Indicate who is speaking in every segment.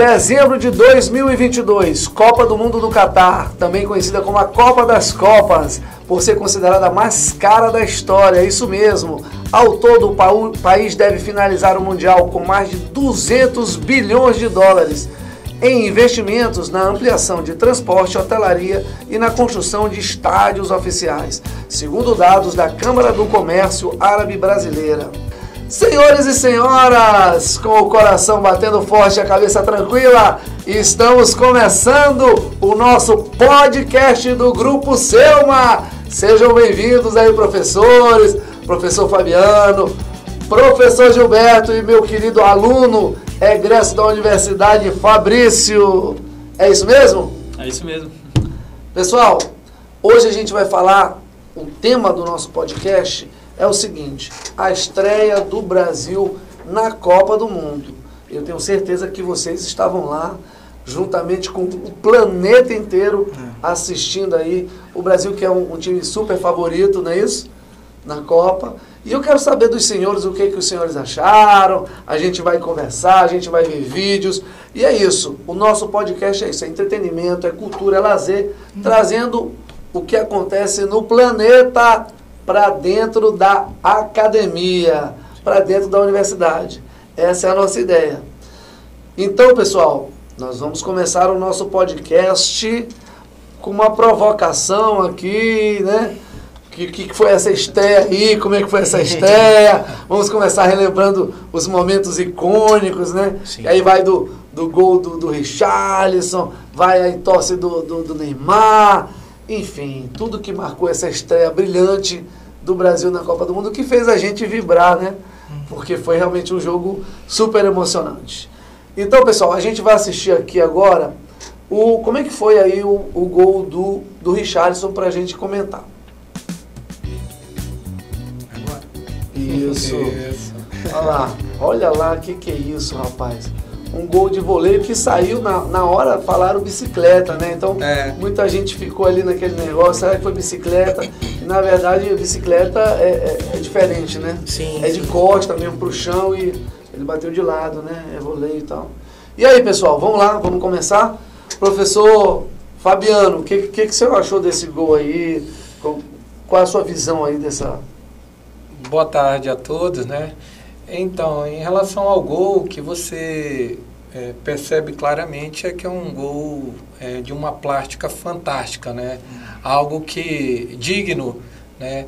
Speaker 1: Dezembro de 2022, Copa do Mundo do Catar, também conhecida como a Copa das Copas, por ser considerada a mais cara da história, é isso mesmo. Ao todo, o país deve finalizar o Mundial com mais de 200 bilhões de dólares em investimentos na ampliação de transporte, hotelaria e na construção de estádios oficiais, segundo dados da Câmara do Comércio Árabe Brasileira. Senhores e senhoras, com o coração batendo forte e a cabeça tranquila, estamos começando o nosso podcast do Grupo Selma. Sejam bem-vindos aí, professores, professor Fabiano, professor Gilberto e meu querido aluno, egresso da Universidade Fabrício. É isso mesmo?
Speaker 2: É isso mesmo.
Speaker 1: Pessoal, hoje a gente vai falar, o tema do nosso podcast é o seguinte: a estreia do Brasil na Copa do Mundo. Eu tenho certeza que vocês estavam lá, juntamente com o planeta inteiro, assistindo aí. O Brasil, que é um time super favorito, não é isso? Na Copa. E eu quero saber dos senhores o que os senhores acharam. A gente vai conversar, a gente vai ver vídeos. E é isso. O nosso podcast é isso: é entretenimento, é cultura, é lazer, trazendo o que acontece no planeta para dentro da academia, para dentro da universidade. Essa é a nossa ideia. Então, pessoal, nós vamos começar o nosso podcast com uma provocação aqui, né? O que foi essa estreia aí? Como é que foi essa estreia? Vamos começar relembrando os momentos icônicos, né?
Speaker 2: Sim.
Speaker 1: E aí vai do gol do Richarlison, vai aí torce do Neymar, enfim, tudo que marcou essa estreia brilhante do Brasil na Copa do Mundo, que fez a gente vibrar, né? Porque foi realmente um jogo super emocionante. Então, pessoal, a gente vai assistir aqui agora como é que foi aí o gol do Richarlison para a gente comentar. Isso. Olha lá, o que é isso, rapaz? Um gol de voleio que saiu na hora, falaram bicicleta, né? Então, muita gente ficou ali naquele negócio, será que foi bicicleta? E, na verdade, a bicicleta é diferente, né?
Speaker 2: Sim.
Speaker 1: É de costa mesmo pro chão e ele bateu de lado, né? É voleio e tal. E aí, pessoal, vamos lá, vamos começar? Professor Fabiano, o que o senhor achou desse gol aí? Qual a sua visão aí dessa...
Speaker 2: Boa tarde a todos, né? Então, em relação ao gol, que você percebe claramente é que é um gol de uma plástica fantástica, né? Algo que digno, né?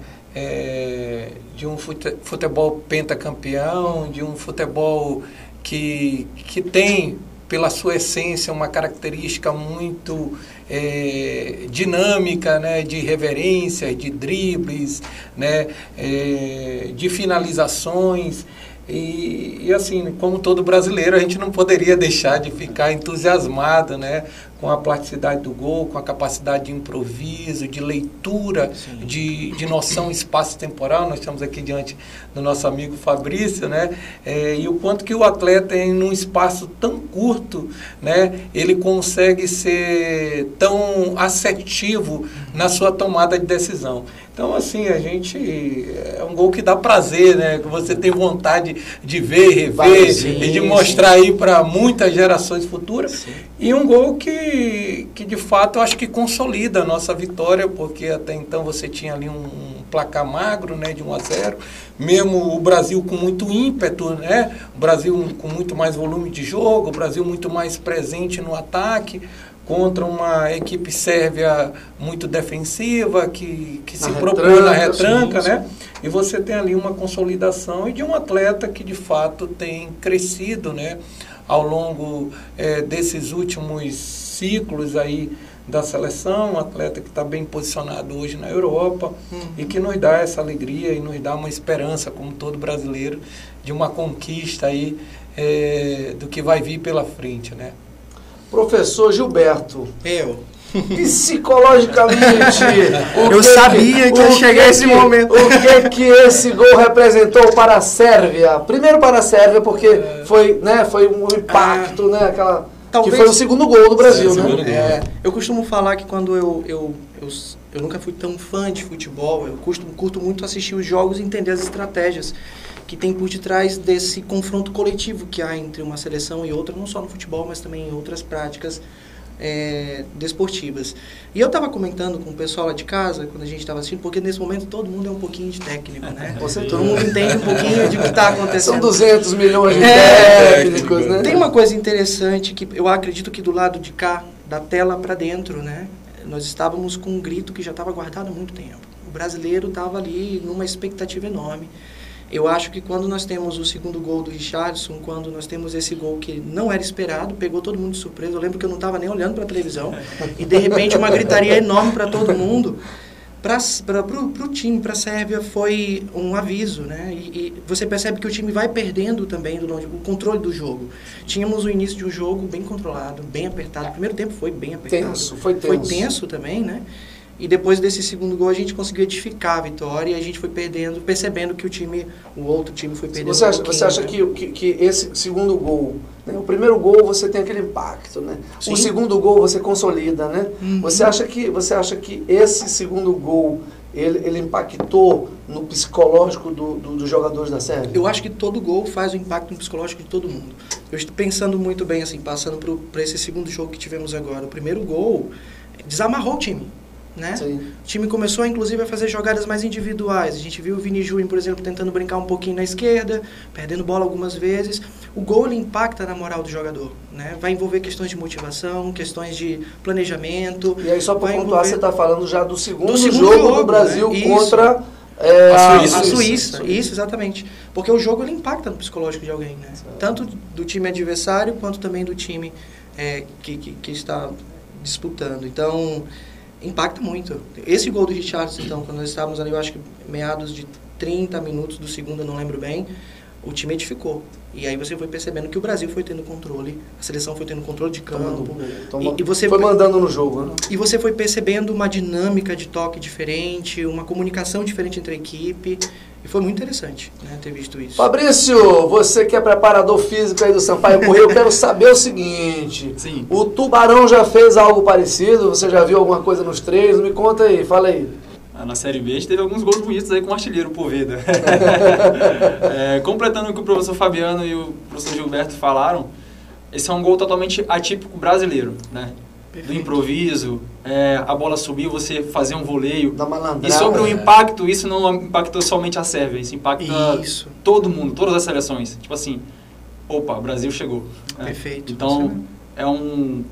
Speaker 2: De um futebol pentacampeão, de um futebol que tem, pela sua essência, uma característica muito dinâmica, né, de reverências, de dribles, né, de finalizações. E assim, como todo brasileiro, a gente não poderia deixar de ficar entusiasmado, né, com a plasticidade do gol, com a capacidade de improviso, de leitura, de noção espaço-temporal. Nós estamos aqui diante do nosso amigo Fabrício, né, e o quanto que o atleta, em um espaço tão curto, né, ele consegue ser tão assertivo na sua tomada de decisão. Então, assim, é um gol que dá prazer, né? Que você tem vontade de ver, rever, e de mostrar aí para muitas gerações futuras. Sim. E um gol que de fato, eu acho que consolida a nossa vitória, porque até então você tinha ali um placar magro, né, de 1-0, mesmo o Brasil com muito ímpeto, né? O Brasil com muito mais volume de jogo, o Brasil muito mais presente no ataque, contra uma equipe sérvia muito defensiva, que se propõe na retranca, né? E você tem ali uma consolidação e de um atleta que de fato tem crescido, né, ao longo desses últimos ciclos aí da seleção, um atleta que está bem posicionado hoje na Europa e que nos dá essa alegria e nos dá uma esperança, como todo brasileiro, de uma conquista aí do que vai vir pela frente, né?
Speaker 1: Professor Gilberto, psicologicamente,
Speaker 3: eu sabia que ia chegar esse momento.
Speaker 1: O que esse gol representou para a Sérvia? Primeiro para a Sérvia, porque foi um impacto, né? Talvez, que foi o segundo gol do Brasil, né?
Speaker 3: Eu costumo falar que quando eu nunca fui tão fã de futebol, eu curto muito assistir os jogos e entender as estratégias que tem por detrás desse confronto coletivo que há entre uma seleção e outra, não só no futebol, mas também em outras práticas desportivas. E eu estava comentando com o pessoal lá de casa, quando a gente estava assistindo, porque nesse momento todo mundo é um pouquinho de técnico, né? Todo mundo entende um pouquinho de o que está acontecendo.
Speaker 1: São 200 milhões de técnicos, né?
Speaker 3: Tem uma coisa interessante que eu acredito que do lado de cá, da tela para dentro, né? Nós estávamos com um grito que já estava guardado há muito tempo. O brasileiro estava ali numa expectativa enorme. Eu acho que quando nós temos o segundo gol do Richarlison, quando nós temos esse gol que não era esperado, pegou todo mundo de surpresa. Eu lembro que eu não estava nem olhando para a televisão e de repente uma gritaria enorme para todo mundo. Para o time, para a Sérvia, foi um aviso, né? E você percebe que o time vai perdendo também o controle do jogo. Tínhamos o início de um jogo bem controlado, bem apertado. O primeiro tempo foi bem apertado.
Speaker 1: Foi tenso.
Speaker 3: Foi tenso também, né? E depois desse segundo gol a gente conseguiu edificar a vitória e a gente foi percebendo que o outro time foi perdendo.
Speaker 1: Você acha que esse segundo gol, né? O primeiro gol você tem aquele impacto, né?
Speaker 3: Sim.
Speaker 1: O segundo gol você consolida, né?
Speaker 3: Uhum.
Speaker 1: Você acha que esse segundo gol ele impactou no psicológico dos jogadores da Sérvia?
Speaker 3: Eu acho que todo gol faz um impacto no psicológico de todo mundo. Eu estou pensando muito bem, assim, passando para esse segundo jogo que tivemos agora. O primeiro gol desamarrou o time. Né? O time começou, inclusive, a fazer jogadas mais individuais. A gente viu o Vini Júnior, por exemplo, tentando brincar um pouquinho na esquerda, perdendo bola algumas vezes. O gol ele impacta na moral do jogador, né? Vai envolver questões de motivação, questões de planejamento.
Speaker 1: E aí, só para pontuar, você está falando já do segundo
Speaker 3: jogo
Speaker 1: do Brasil, né? Contra
Speaker 3: a Suíça. Isso, exatamente. Porque o jogo ele impacta no psicológico de alguém, né? Tanto do time adversário, quanto também do time que está disputando. Então, impacta muito. Esse gol do Richarlison, então, quando nós estávamos ali, eu acho que meados de 30 minutos do segundo, eu não lembro bem, o time edificou. E aí você foi percebendo que o Brasil foi tendo controle, a seleção foi tendo controle de campo. E você
Speaker 1: foi mandando no jogo, né?
Speaker 3: E você foi percebendo uma dinâmica de toque diferente, uma comunicação diferente entre a equipe. E foi muito interessante, né, ter visto isso.
Speaker 1: Fabrício, você que é preparador físico aí do Sampaio Corrêa, eu quero saber o seguinte.
Speaker 4: Sim.
Speaker 1: O Tubarão já fez algo parecido? Você já viu alguma coisa nos treinos? Me conta aí, fala aí.
Speaker 4: Na Série B a gente teve alguns gols bonitos aí com o artilheiro Poveda. Completando o que o professor Fabiano e o professor Gilberto falaram, esse é um gol totalmente atípico brasileiro, né? Do improviso, a bola subir, você fazer um voleio.
Speaker 1: Da malandragem.
Speaker 4: E sobre o impacto, isso não impactou somente a Sérvia, isso impacta todo mundo, todas as seleções. Tipo assim, opa, o Brasil chegou.
Speaker 3: Perfeito.
Speaker 4: Então, é um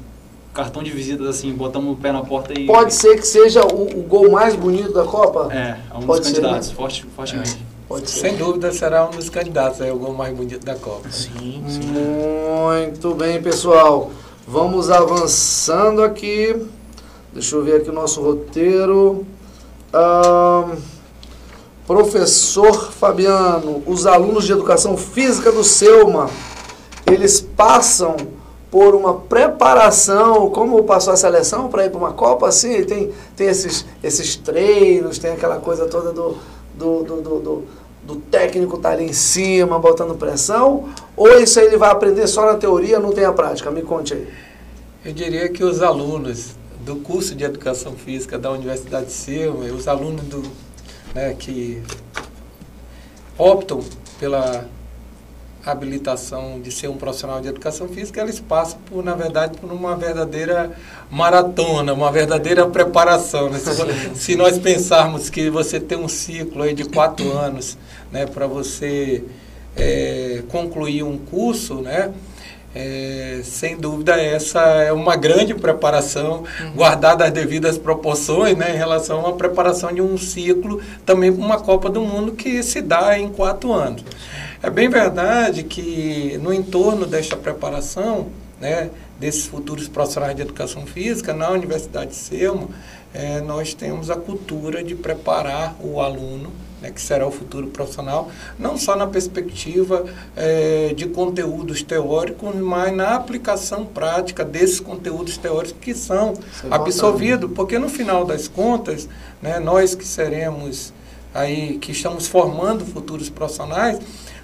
Speaker 4: cartão de visitas, assim, botamos o pé na porta e...
Speaker 1: Pode ser que seja o gol mais bonito da Copa?
Speaker 4: É um
Speaker 1: Pode
Speaker 4: dos
Speaker 1: ser,
Speaker 4: candidatos,
Speaker 1: né?
Speaker 4: fortemente.
Speaker 1: Pode ser.
Speaker 2: Sem dúvida será um dos candidatos, é o gol mais bonito da Copa.
Speaker 3: Sim.
Speaker 1: Muito bem, pessoal. Vamos avançando aqui. Deixa eu ver aqui o nosso roteiro. Professor Fabiano, os alunos de Educação Física do Selma, eles passam por uma preparação, como passou a seleção para ir para uma Copa, assim, tem esses treinos, tem aquela coisa toda do técnico estar ali em cima, botando pressão, ou isso aí ele vai aprender só na teoria, não tem a prática? Me conte aí.
Speaker 2: Eu diria que os alunos do curso de Educação Física da Universidade de Selma, os alunos que optam pela habilitação de ser um profissional de educação física, eles passam na verdade, por uma verdadeira maratona, uma verdadeira preparação, né? Se nós pensarmos que você tem um ciclo aí de 4 anos, né, para você concluir um curso, né, sem dúvida essa é uma grande preparação, guardada as devidas proporções, né, em relação à preparação de um ciclo, também para uma Copa do Mundo que se dá em 4 anos. É bem verdade que no entorno desta preparação, né, desses futuros profissionais de educação física, na Universidade de Selma, nós temos a cultura de preparar o aluno, né, que será o futuro profissional, não só na perspectiva de conteúdos teóricos, mas na aplicação prática desses conteúdos teóricos que são absorvidos, porque no final das contas, né, nós que seremos aí, que estamos formando futuros profissionais,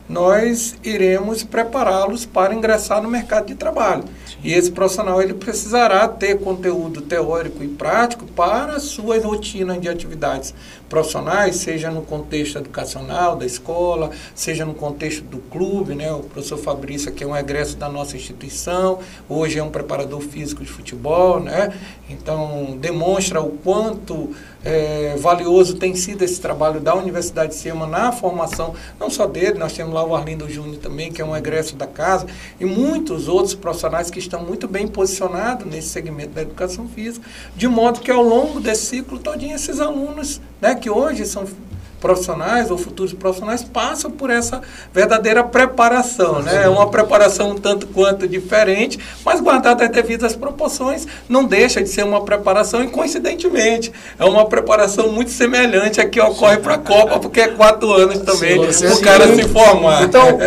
Speaker 2: nós iremos prepará-los para ingressar no mercado de trabalho. Sim. E esse profissional ele precisará ter conteúdo teórico e prático para a sua rotina de atividades profissionais, seja no contexto educacional da escola, seja no contexto do clube, né? O professor Fabrício, que é um egresso da nossa instituição, hoje é um preparador físico de futebol, né? Então, demonstra o quanto valioso tem sido esse trabalho da Universidade de Selma na formação, não só dele, nós temos lá o Arlindo Júnior também, que é um egresso da casa, e muitos outros profissionais que estão muito bem posicionados nesse segmento da educação física, de modo que ao longo desse ciclo todinho, esses alunos, né, que hoje são profissionais ou futuros profissionais, passam por essa verdadeira preparação, né? É uma preparação um tanto quanto diferente, mas guardada as devidas proporções, não deixa de ser uma preparação e, coincidentemente, é uma preparação muito semelhante a que ocorre para a Copa, porque é 4 anos também o cara se formar.
Speaker 1: Então,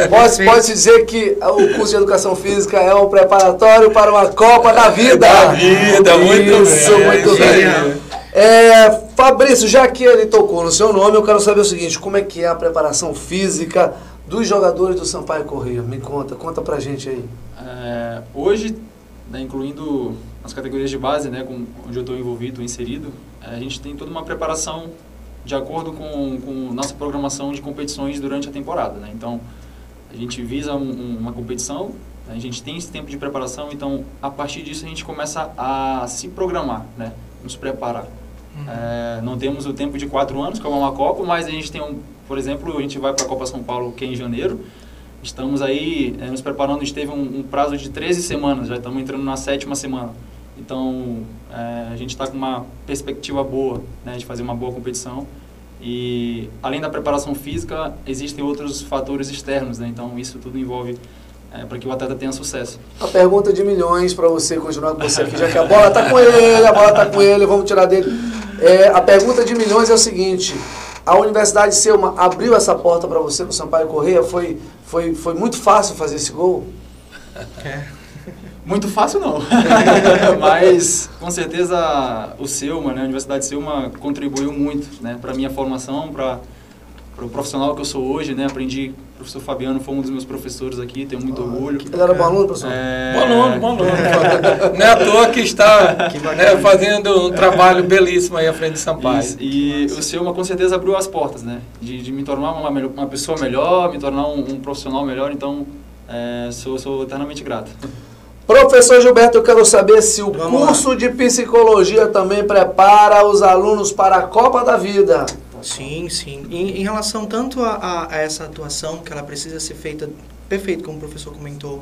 Speaker 1: pode dizer que o curso de Educação Física é um preparatório para uma Copa da Vida.
Speaker 2: Da vida, muito
Speaker 1: isso,
Speaker 2: bem.
Speaker 1: Muito bem. Fabrício, já que ele tocou no seu nome, eu quero saber o seguinte, como é que é a preparação física dos jogadores do Sampaio Corrêa? Me conta pra gente aí.
Speaker 4: Hoje, né, incluindo as categorias de base, né, onde eu estou envolvido, inserido, a gente tem toda uma preparação de acordo com nossa programação de competições durante a temporada, né? Então, a gente visa uma competição, a gente tem esse tempo de preparação, então, a partir disso, a gente começa a se programar, né? Nos preparar. Não temos o tempo de 4 anos, como é uma Copa, mas a gente tem, por exemplo, a gente vai para a Copa São Paulo, que é em janeiro. Estamos aí nos preparando, a gente teve um prazo de 13 semanas, já estamos entrando na 7ª semana. Então, a gente está com uma perspectiva boa, né, de fazer uma boa competição. E, além da preparação física, existem outros fatores externos, né? Então, isso tudo envolve para que o atleta tenha sucesso.
Speaker 1: A pergunta de milhões para você, continuar com você aqui, já que a bola está com ele, vamos tirar dele. A pergunta de milhões é o seguinte, a Universidade de Selma abriu essa porta para você no Sampaio Corrêa? Foi muito fácil fazer esse gol?
Speaker 4: Muito fácil não, mas com certeza o Selma, né, a Universidade de Selma contribuiu muito, né, para a minha formação, para o profissional que eu sou hoje, né, aprendi, o professor Fabiano foi um dos meus professores aqui, tenho muito orgulho.
Speaker 1: Ele era bom aluno, professor?
Speaker 2: Bom aluno. Não é à toa que está fazendo um trabalho belíssimo aí à frente de Sampaio.
Speaker 4: E o Selma com certeza abriu as portas, né, de me tornar uma pessoa melhor, me tornar um profissional melhor, então sou eternamente grato.
Speaker 1: Professor Gilberto, eu quero saber se o curso de psicologia também prepara os alunos para a Copa da Vida.
Speaker 3: Sim. Em relação tanto a essa atuação, que ela precisa ser feita, perfeito, como o professor comentou,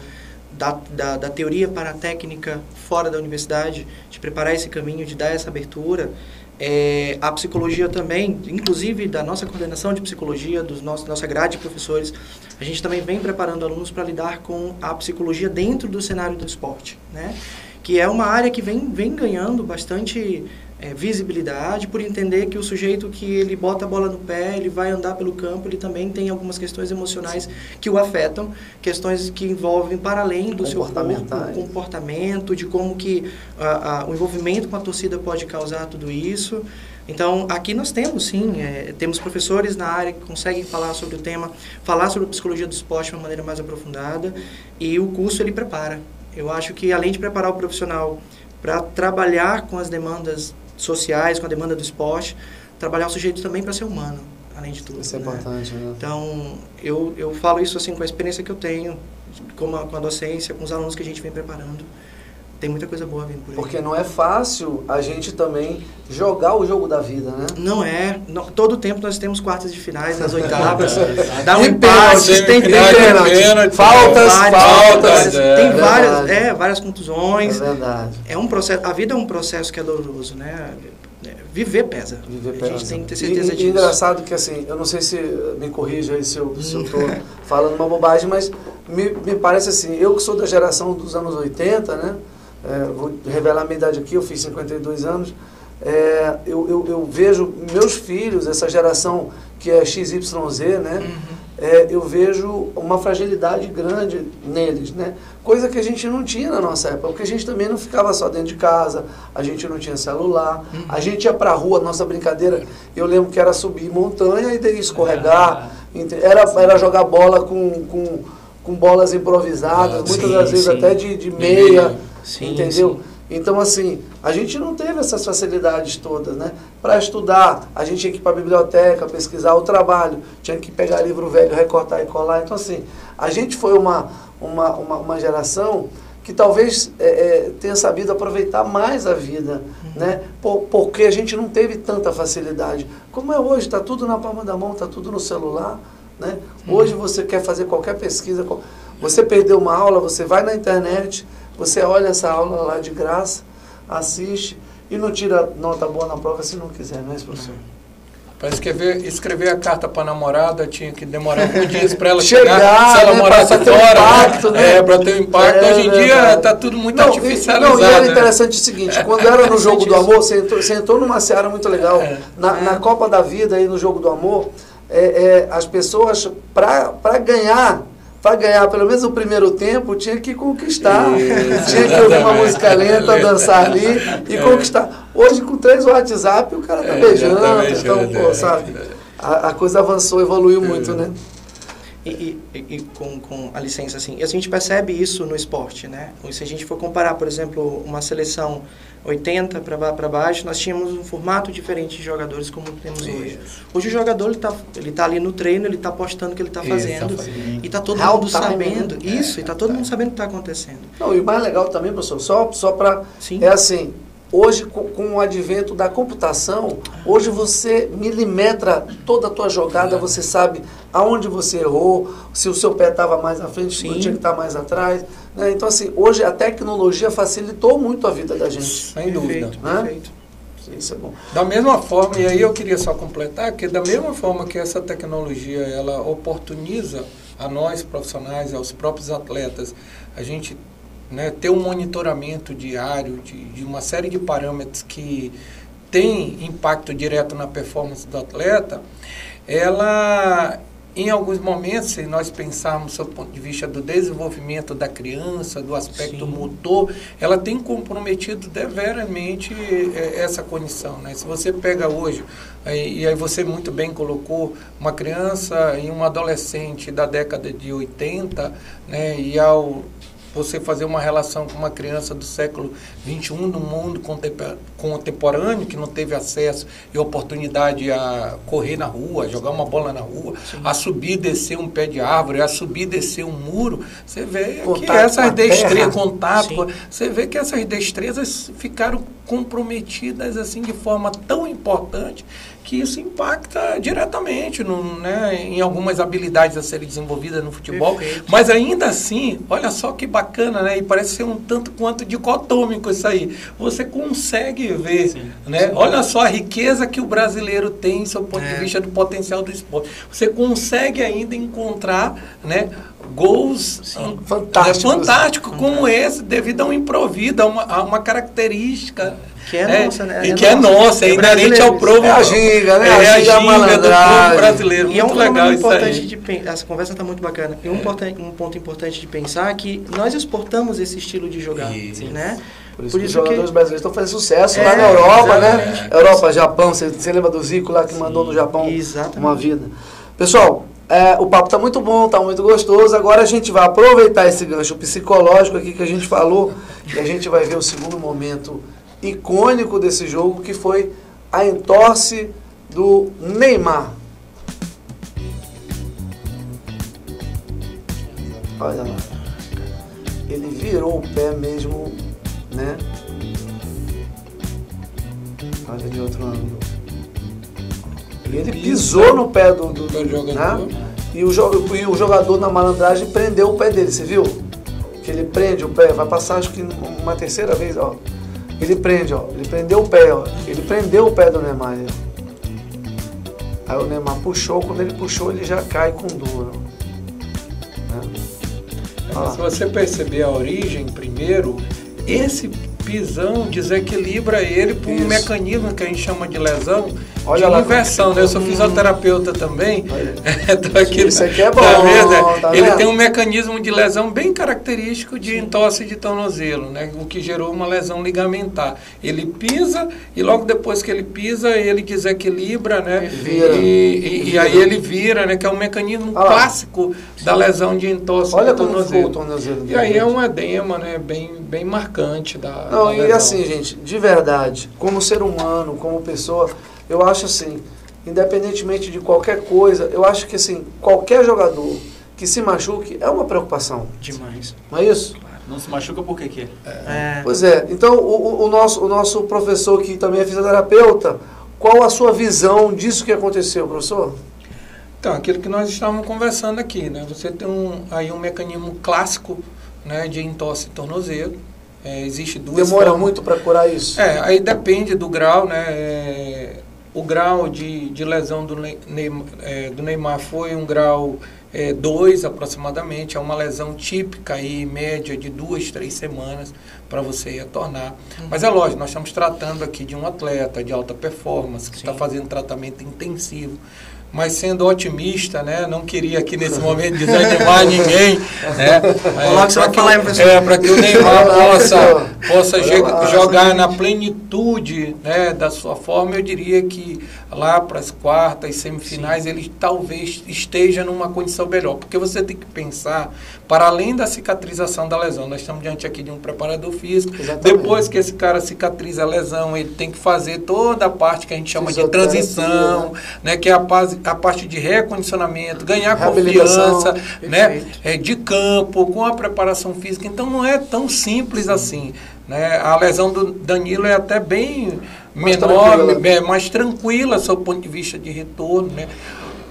Speaker 3: da teoria para a técnica fora da universidade, de preparar esse caminho, de dar essa abertura, a psicologia também, inclusive da nossa coordenação de psicologia, nossa grade de professores, a gente também vem preparando alunos para lidar com a psicologia dentro do cenário do esporte, né? Que é uma área que vem ganhando bastante visibilidade, por entender que o sujeito que ele bota a bola no pé, ele vai andar pelo campo, ele também tem algumas questões emocionais que o afetam, questões que envolvem para além do seu corpo, comportamento, de como que o envolvimento com a torcida pode causar tudo isso. Então, aqui nós temos, sim, temos professores na área que conseguem falar sobre o tema, falar sobre a psicologia do esporte de uma maneira mais aprofundada, e o curso ele prepara. Eu acho que, além de preparar o profissional para trabalhar com as demandas sociais, com a demanda do esporte, trabalhar o sujeito também para ser humano, além de tudo.
Speaker 1: Isso é importante, né?
Speaker 3: Então, eu falo isso assim com a experiência que eu tenho, com a docência, com os alunos que a gente vem preparando. Tem muita coisa boa vindo por aí.
Speaker 1: Porque não é fácil a gente também jogar o jogo da vida, né?
Speaker 3: Não é. Todo tempo nós temos quartas de finais, nas oitavas. Dá um empate, tem pênalti.
Speaker 1: Faltas.
Speaker 3: Tem várias contusões.
Speaker 1: É verdade.
Speaker 3: É um processo, a vida é um processo que é doloroso, né? Viver pesa. A gente tem que ter certeza disso.
Speaker 1: E engraçado que, assim, eu não sei se me corrija aí se eu estou falando uma bobagem, mas me parece assim, eu que sou da geração dos anos 80, né? Vou revelar a minha idade aqui, eu fiz 52 anos, eu vejo meus filhos, essa geração que é XYZ, né? Eu vejo uma fragilidade grande neles, né? Coisa que a gente não tinha na nossa época, porque a gente também não ficava só dentro de casa, a gente não tinha celular, a gente ia pra rua, nossa brincadeira, eu lembro que era subir montanha e daí escorregar, Era jogar bola com bolas improvisadas, muitas das vezes até de meia, entendeu? Sim. Então, assim, a gente não teve essas facilidades todas, né? Para estudar, a gente tinha que ir para a biblioteca, pesquisar o trabalho, tinha que pegar livro velho, recortar e colar. Então, assim, a gente foi uma geração que talvez tenha sabido aproveitar mais a vida, né? Porque a gente não teve tanta facilidade. Como é hoje, está tudo na palma da mão, está tudo no celular, né? Hoje você quer fazer qualquer pesquisa, você perdeu uma aula, você vai na internet, você olha essa aula lá de graça, assiste e não tira nota boa na prova se não quiser, não é isso, professor?
Speaker 2: Para escrever a carta para a namorada, tinha que demorar alguns dias para ela chegar, se ela morasse fora, né? Para ter um impacto. Hoje em dia está tudo muito artificializado.
Speaker 1: E era interessante o seguinte, quando era no Jogo do Amor, você entrou numa seara muito legal. Na Copa da Vida, aí no Jogo do Amor, as pessoas, para ganhar pelo menos o primeiro tempo, tinha que conquistar. Tinha que ouvir uma música lenta, dançar ali e conquistar. Hoje, com 3 WhatsApp, o cara tá beijando. Então, pô, sabe? A coisa avançou, evoluiu muito, né?
Speaker 3: E com a licença, assim, a gente percebe isso no esporte, né? Se a gente for comparar, por exemplo, uma seleção 80 para baixo, nós tínhamos um formato diferente de jogadores como temos hoje. Hoje o jogador ele tá ali no treino, ele está postando o que ele está fazendo e está todo mundo sabendo isso, e está todo mundo sabendo o que está acontecendo.
Speaker 1: Não, e o mais legal também, professor, só para... É assim, hoje com o advento da computação, hoje você milimetra toda a tua jogada, você sabe aonde você errou, se o seu pé estava mais à frente, se tinha que estar mais atrás. Né? Então, assim, hoje a tecnologia facilitou muito a vida da gente.
Speaker 2: Sem dúvida.
Speaker 1: Perfeito. Isso é bom.
Speaker 2: Da mesma forma, e aí eu queria só completar, que da mesma forma que essa tecnologia, ela oportuniza a nós profissionais, aos próprios atletas, a gente, né, ter um monitoramento diário de uma série de parâmetros que tem impacto direto na performance do atleta, ela, em alguns momentos, se nós pensarmos do ponto de vista do desenvolvimento da criança, do aspecto motor, ela tem comprometido deveramente essa condição, né? Se você pega hoje, e aí você muito bem colocou, uma criança e um adolescente da década de 80, né, e ao você fazer uma relação com uma criança do século XXI, no mundo contemporâneo, que não teve acesso e oportunidade a correr na rua, a jogar uma bola na rua, a subir e descer um pé de árvore, a subir e descer um muro, você vê que essas destrezas, você vê que essas destrezas ficaram comprometidas assim de forma tão importante que isso impacta diretamente em algumas habilidades a serem desenvolvidas no futebol. Perfeito. Mas ainda assim, olha só que bacana, né? E parece ser um tanto quanto dicotômico isso aí. Você consegue ver, né? Olha só a riqueza que o brasileiro tem, do ponto de vista do potencial do esporte. Você consegue ainda encontrar, né, gols fantásticos como esse, devido a um improviso, a uma característica
Speaker 3: que é nossa, né?
Speaker 2: E que é nossa, é inerente ao povo.
Speaker 1: É a ginga, né?
Speaker 2: É a ginga do povo brasileiro.
Speaker 3: E
Speaker 2: muito legal isso aí.
Speaker 3: Essa conversa está muito bacana. E um ponto importante de pensar é que nós exportamos esse estilo de jogar, né?
Speaker 1: Por isso que os jogadores brasileiros estão fazendo sucesso lá na Europa, né? Europa, Japão, você lembra do Zico lá que mandou no Japão uma vida. Pessoal, o papo está muito bom, está muito gostoso. Agora a gente vai aproveitar esse gancho psicológico aqui que a gente falou e a gente vai ver o segundo momento icônico desse jogo, que foi a entorse do Neymar. Olha lá. Ele virou o pé mesmo, né? Olha de outro ângulo. E ele pisou no pé do jogador. Né? E o jogador, na malandragem, prendeu o pé dele. Você viu? Que ele prende o pé. Vai passar, acho que uma terceira vez, ó. Ele prende, ó. Ele prendeu o pé, ó. Ele prendeu o pé do Neymar, ó. Aí o Neymar puxou. Quando ele puxou, ele já cai com dor, ó.
Speaker 2: Se você perceber a origem primeiro, esse pisão desequilibra ele por um mecanismo que a gente chama de lesão,
Speaker 1: Olha
Speaker 2: de
Speaker 1: lá,
Speaker 2: inversão, né? Eu sou fisioterapeuta também. Tô aqui,
Speaker 1: isso aqui é bom,
Speaker 2: tá ele tem um mecanismo de lesão bem característico de entorse de tornozelo, né? O que gerou uma lesão ligamentar. Ele pisa e logo depois que ele pisa, ele desequilibra, né? E aí ele vira, né? Que é um mecanismo clássico da lesão de entorse de tornozelo. E aí é um edema, né? Bem marcante da
Speaker 1: Não, e
Speaker 2: lesão.
Speaker 1: assim, gente, de verdade, como ser humano, como pessoa, eu acho assim, independentemente de qualquer coisa, eu acho que assim, qualquer jogador que se machuque é uma preocupação.
Speaker 3: Demais.
Speaker 1: Não é isso?
Speaker 4: Não se machuca por quê?
Speaker 1: Pois é. Então, o nosso professor, que também é fisioterapeuta, qual a sua visão disso que aconteceu, professor?
Speaker 2: Então, aquilo que nós estávamos conversando aqui, né? Você tem aí um mecanismo clássico, né, de entorse tornozelo. Existe duas
Speaker 1: Demora
Speaker 2: formas.
Speaker 1: muito para curar isso?
Speaker 2: Aí depende do grau, né? O grau de lesão do Neymar foi um grau 2 aproximadamente. É uma lesão típica aí, média de 2, 3 semanas para você retornar. Mas é lógico, nós estamos tratando aqui de um atleta de alta performance que está fazendo tratamento intensivo. Mas sendo otimista, né, não queria aqui nesse momento desanimar ninguém, né, para que o Neymar possa jogar na plenitude, né, da sua forma. Eu diria que lá para as quartas, semifinais, ele talvez esteja numa condição melhor, porque você tem que pensar, para além da cicatrização da lesão, nós estamos diante aqui de um preparador físico. Exatamente. Depois que esse cara cicatriza a lesão, ele tem que fazer toda a parte que a gente chama de transição, né, que é a parte de recondicionamento, ganhar confiança, né, de campo, com a preparação física. Então não é tão simples assim, né? A lesão do Danilo é até bem menor, mais tranquila, sob o ponto de vista de retorno, né?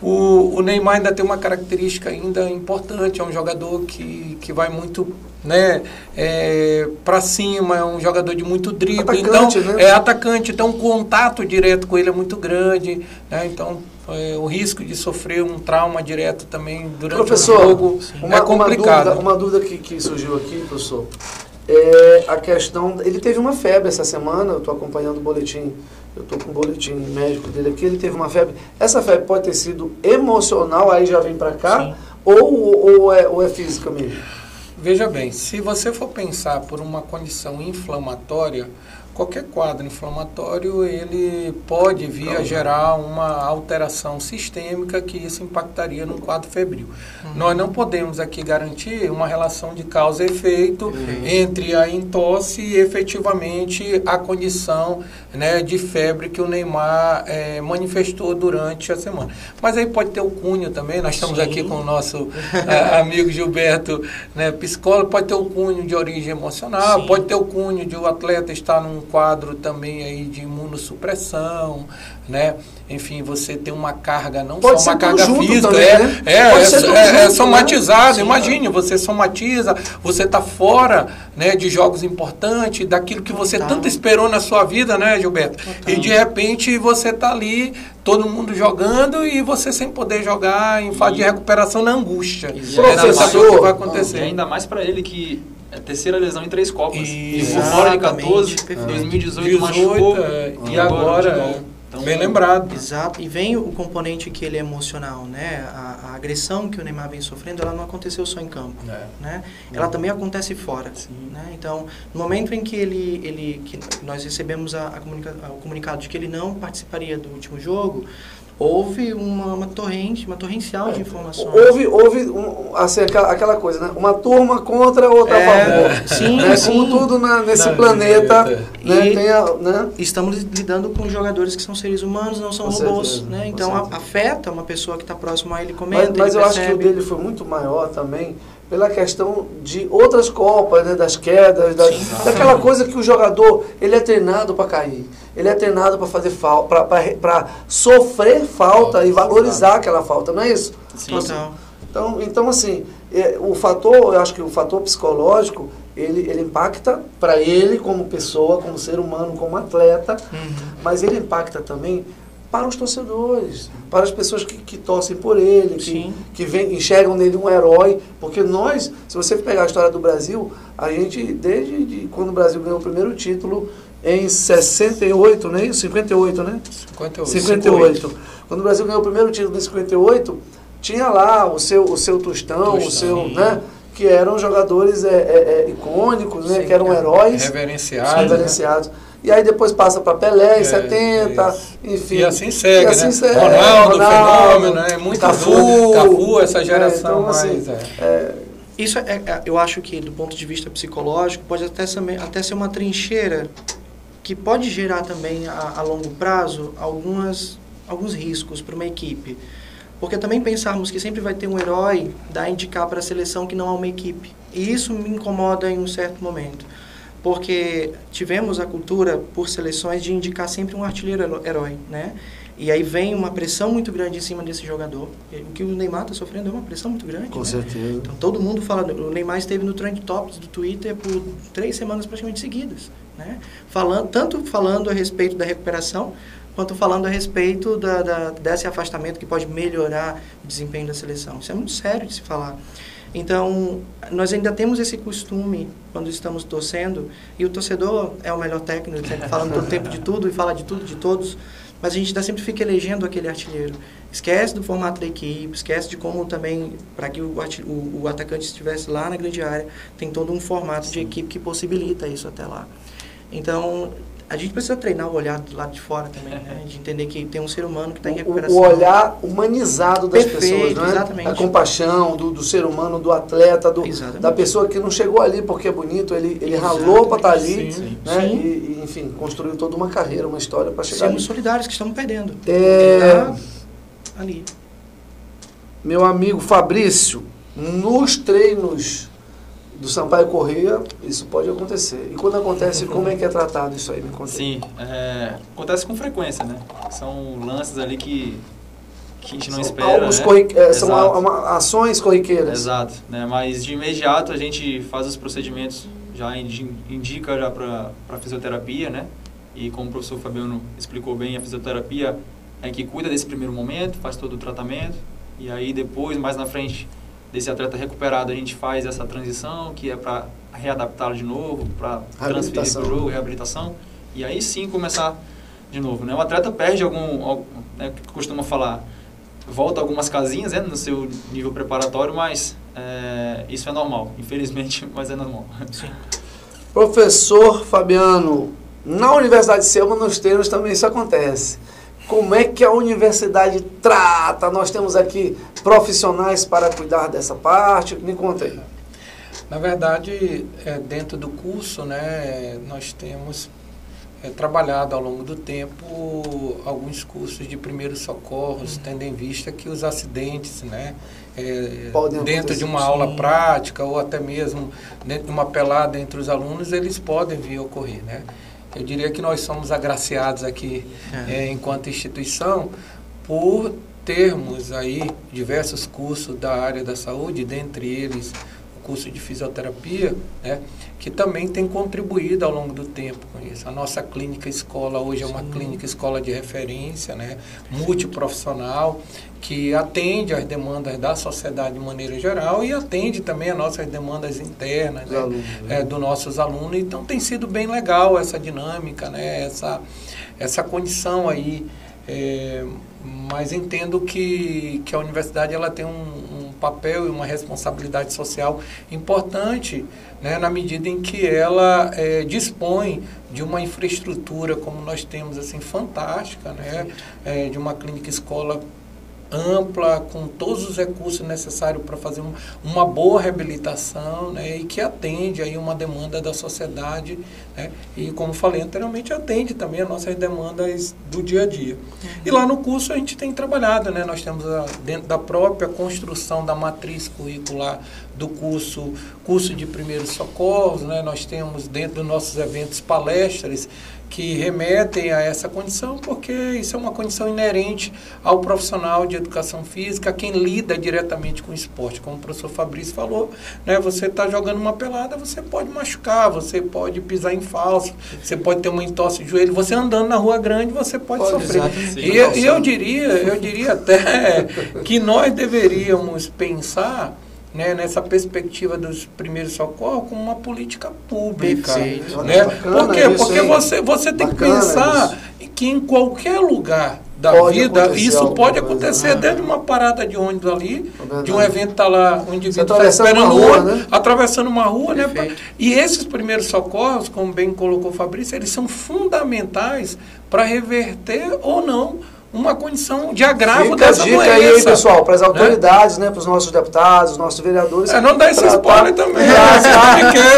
Speaker 2: O Neymar ainda tem uma característica ainda importante, é um jogador que vai muito, né, para cima, é um jogador de muito drible, atacante, então, né? É atacante, então o contato direto com ele é muito grande, né? Então o risco de sofrer um trauma direto também durante o jogo é complicado.
Speaker 1: Uma dúvida que surgiu aqui, professor, é a questão, ele teve uma febre essa semana, eu estou acompanhando o boletim, eu estou com o boletim médico dele aqui, ele teve uma febre. Essa febre pode ter sido emocional, aí já vem para cá, ou é física mesmo?
Speaker 2: Veja bem, se você for pensar por uma condição inflamatória, qualquer quadro inflamatório, ele pode vir a gerar uma alteração sistêmica que isso impactaria no quadro febril. Nós não podemos aqui garantir uma relação de causa e efeito entre a entorse e efetivamente a condição, né, de febre que o Neymar manifestou durante a semana. Mas aí pode ter o cunho também, nós estamos aqui com o nosso amigo Gilberto, né, psicólogo, pode ter o cunho de origem emocional, pode ter o cunho de o atleta estar num quadro também aí de imunossupressão, né? Enfim, você tem uma carga, não
Speaker 1: pode
Speaker 2: só uma carga física,
Speaker 1: também,
Speaker 2: é somatizado. Né? Imagine, você somatiza, você está fora, né, de jogos importantes, daquilo que você tanto esperou na sua vida, né, Gilberto? E de repente você está ali, todo mundo jogando e você sem poder jogar em fase de recuperação na angústia. Você sabe o que vai acontecer.
Speaker 4: E ainda mais para ele que é a terceira lesão em 3 Copas. E por fora de 14, 2018 machucou.
Speaker 2: E agora, então, bem lembrado.
Speaker 3: Exato. E vem o componente que ele é emocional, né? A agressão que o Neymar vem sofrendo, ela não aconteceu só em campo, né? Ela também acontece fora, né? Então, no momento em que que nós recebemos o comunicado de que ele não participaria do último jogo, houve uma torrencial de informações.
Speaker 1: Houve assim, aquela coisa, né? Uma turma contra outra a favor.
Speaker 3: Sim,
Speaker 1: né? Como tudo nesse planeta. Né? Né?
Speaker 3: Estamos lidando com jogadores que são seres humanos, não são robôs. Né? Então afeta uma pessoa que está próxima a ele, comenta.
Speaker 1: Mas eu acho que o dele foi muito maior também pela questão de outras Copas, né, das quedas, daquela coisa que o jogador, ele é treinado para cair, ele é treinado para fazer falta, para sofrer falta e valorizar aquela falta, não é isso?
Speaker 3: Total.
Speaker 1: Então assim, eu acho que o fator psicológico, ele impacta para ele como pessoa, como ser humano, como atleta, mas ele impacta também para os torcedores, para as pessoas que torcem por ele,
Speaker 3: Sim.
Speaker 1: que enxergam nele um herói, porque nós, se você pegar a história do Brasil, a gente, desde quando o Brasil ganhou o primeiro título, em 68, não é isso? 58, né? 58. Quando o Brasil ganhou o primeiro título em 58, tinha lá o seu Tostão, o seu, né? Que eram jogadores icônicos, né?
Speaker 3: Sim,
Speaker 1: que eram heróis.
Speaker 2: Reverenciados.
Speaker 1: E aí depois passa para Pelé em 70, enfim.
Speaker 2: E assim segue,
Speaker 1: e assim
Speaker 2: né?
Speaker 1: segue.
Speaker 2: Ronaldo, Fenômeno, é muito
Speaker 1: Cafu,
Speaker 2: essa geração
Speaker 1: então,
Speaker 2: mais...
Speaker 1: assim,
Speaker 3: Isso eu acho que, do ponto de vista psicológico, pode até ser uma trincheira que pode gerar também, a longo prazo, alguns riscos para uma equipe. Porque também pensarmos que sempre vai ter um herói dá a indicar para a seleção que não há uma equipe. E isso me incomoda em um certo momento. Porque tivemos a cultura, por seleções, de indicar sempre um artilheiro herói, né? E aí vem uma pressão muito grande em cima desse jogador. O que o Neymar está sofrendo é uma pressão muito grande.
Speaker 1: Com
Speaker 3: né?
Speaker 1: certeza.
Speaker 3: Então todo mundo fala... O Neymar esteve no Trend Topics do Twitter por 3 semanas praticamente seguidas. Né? Tanto falando a respeito da recuperação, quanto falando a respeito desse afastamento que pode melhorar o desempenho da seleção. Isso é muito sério de se falar. Então, nós ainda temos esse costume, quando estamos torcendo, e o torcedor é o melhor técnico, ele sempre falando todo tempo de tudo, e fala de tudo, de todos, mas a gente ainda sempre fica elegendo aquele artilheiro. Esquece do formato da equipe, esquece de como também, para que o atacante estivesse lá na grande área, tem todo um formato de equipe que possibilita isso até lá. Então, a gente precisa treinar o olhar do lado de fora também, né? De entender que tem um ser humano que está em recuperação.
Speaker 1: O olhar humanizado das pessoas, né?
Speaker 3: Exatamente.
Speaker 1: A compaixão do ser humano, do atleta, da pessoa que não chegou ali porque é bonito, ele ralou para estar ali,
Speaker 2: sim,
Speaker 1: né?
Speaker 3: sim.
Speaker 1: E, enfim, construiu toda uma carreira, uma história para chegar
Speaker 3: Sermos
Speaker 1: ali.
Speaker 3: solidários, que estamos perdendo. Tá ali.
Speaker 1: Meu amigo Fabrício, nos treinos do Sampaio Corrêa, isso pode acontecer. E quando acontece, como é que é tratado isso aí? Me conta.
Speaker 4: Sim, acontece com frequência, né? São lances ali que a gente não espera, né?
Speaker 1: São ações corriqueiras.
Speaker 4: Exato, né? Mas de imediato a gente faz os procedimentos, já indica já para fisioterapia, né? E como o professor Fabiano explicou bem, a fisioterapia é que cuida desse primeiro momento, faz todo o tratamento, e aí depois, mais na frente desse atleta recuperado, a gente faz essa transição, que é para readaptá-lo de novo, para transferir para o jogo, reabilitação, e aí sim começar de novo, né? O atleta perde né, que costuma falar, volta algumas casinhas, né, no seu nível preparatório, mas isso é normal, infelizmente, mas é normal.
Speaker 3: Sim.
Speaker 1: Professor Fabiano, na Universidade de Selma, nos treinos também isso acontece. Como é que a universidade trata? Nós temos aqui profissionais para cuidar dessa parte. Me conta aí.
Speaker 2: Na verdade, dentro do curso, né, nós temos trabalhado ao longo do tempo alguns cursos de primeiros socorros, tendo em vista que os acidentes, né, dentro de uma aula prática ou até mesmo dentro de uma pelada entre os alunos, eles podem vir a ocorrer, né? Eu diria que nós somos agraciados aqui, enquanto instituição, por termos aí diversos cursos da área da saúde, dentre eles o curso de fisioterapia, né, que também tem contribuído ao longo do tempo com isso. A nossa clínica escola hoje é uma clínica escola de referência, né, multiprofissional, que atende às demandas da sociedade de maneira geral e atende também às nossas demandas internas, né, dos nossos alunos. Então tem sido bem legal essa dinâmica, né, essa condição aí, mas entendo que a universidade ela tem um papel e uma responsabilidade social importante, né, na medida em que ela dispõe de uma infraestrutura como nós temos, assim, fantástica, né, de uma clínica escola ampla, com todos os recursos necessários para fazer uma boa reabilitação, né, e que atende aí uma demanda da sociedade, né, e como falei anteriormente, atende também as nossas demandas do dia a dia. E lá no curso a gente tem trabalhado, né, nós temos dentro da própria construção da matriz curricular do curso de primeiros socorros, né? Nós temos dentro dos nossos eventos palestras que remetem a essa condição, porque isso é uma condição inerente ao profissional de educação física, quem lida diretamente com o esporte. Como o professor Fabrício falou, né, você está jogando uma pelada, você pode machucar, você pode pisar em falso, você pode ter uma entorse de joelho, você andando na rua grande, você pode sofrer. E eu diria até que nós deveríamos pensar, né, nessa perspectiva dos primeiros socorros como uma política pública.
Speaker 3: Perfeito.
Speaker 2: Né?
Speaker 1: Bacana
Speaker 2: Por quê?
Speaker 1: isso,
Speaker 2: Porque
Speaker 1: hein?
Speaker 2: você tem que
Speaker 1: Bacana
Speaker 2: pensar que em qualquer lugar da
Speaker 1: Pode
Speaker 2: vida,
Speaker 1: acontecer
Speaker 2: isso
Speaker 1: alguma
Speaker 2: pode
Speaker 1: coisa,
Speaker 2: acontecer,
Speaker 1: né?
Speaker 2: desde uma parada de ônibus ali,
Speaker 1: verdade.
Speaker 2: de um evento tá lá, um indivíduo está
Speaker 1: atravessando
Speaker 2: esperando
Speaker 1: uma
Speaker 2: o
Speaker 1: rua,
Speaker 2: ônibus,
Speaker 1: né?
Speaker 2: atravessando uma rua, né?
Speaker 3: Perfeito.
Speaker 2: E esses primeiros socorros, como bem colocou o Fabrício, eles são fundamentais para reverter ou não uma condição de agravo
Speaker 1: Fica
Speaker 2: dessa
Speaker 1: a dica
Speaker 2: doença.
Speaker 1: aí, pessoal, para as autoridades, né, para os nossos deputados, os nossos vereadores.
Speaker 2: Não dá esse spoiler também.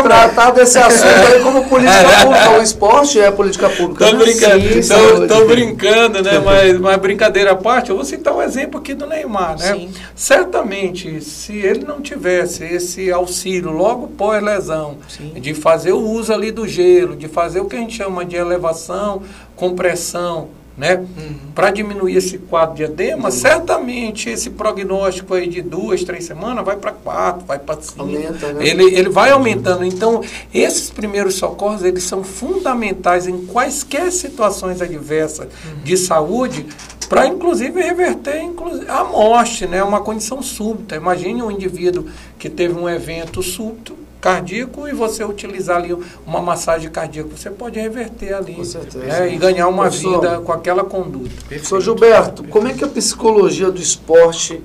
Speaker 1: Tratar desse assunto aí como política pública. O esporte é política pública.
Speaker 2: Tô
Speaker 1: né?
Speaker 2: brincando,
Speaker 1: Sim,
Speaker 2: tô brincando, né? Mas brincadeira à parte, eu vou citar um exemplo aqui do Neymar, né?
Speaker 3: Sim.
Speaker 2: Certamente, se ele não tivesse esse auxílio logo pós-lesão,
Speaker 3: Sim.
Speaker 2: de fazer o uso ali do gelo, de fazer o que a gente chama de elevação, compressão, né? Para diminuir esse quadro de edema, certamente esse prognóstico aí de 2, 3 semanas vai para 4, vai para 5.
Speaker 1: Aumenta, né?
Speaker 2: Ele vai aumentando. Então, esses primeiros socorros, eles são fundamentais em quaisquer situações adversas de saúde, para inclusive reverter a morte, né? Uma condição súbita. Imagine um indivíduo que teve um evento súbito cardíaco e você utilizar ali uma massagem cardíaca, você pode reverter ali,
Speaker 1: Com certeza.
Speaker 2: né? E ganhar uma
Speaker 1: Professor,
Speaker 2: vida com aquela conduta.
Speaker 1: Professor Gilberto, como é que a psicologia do esporte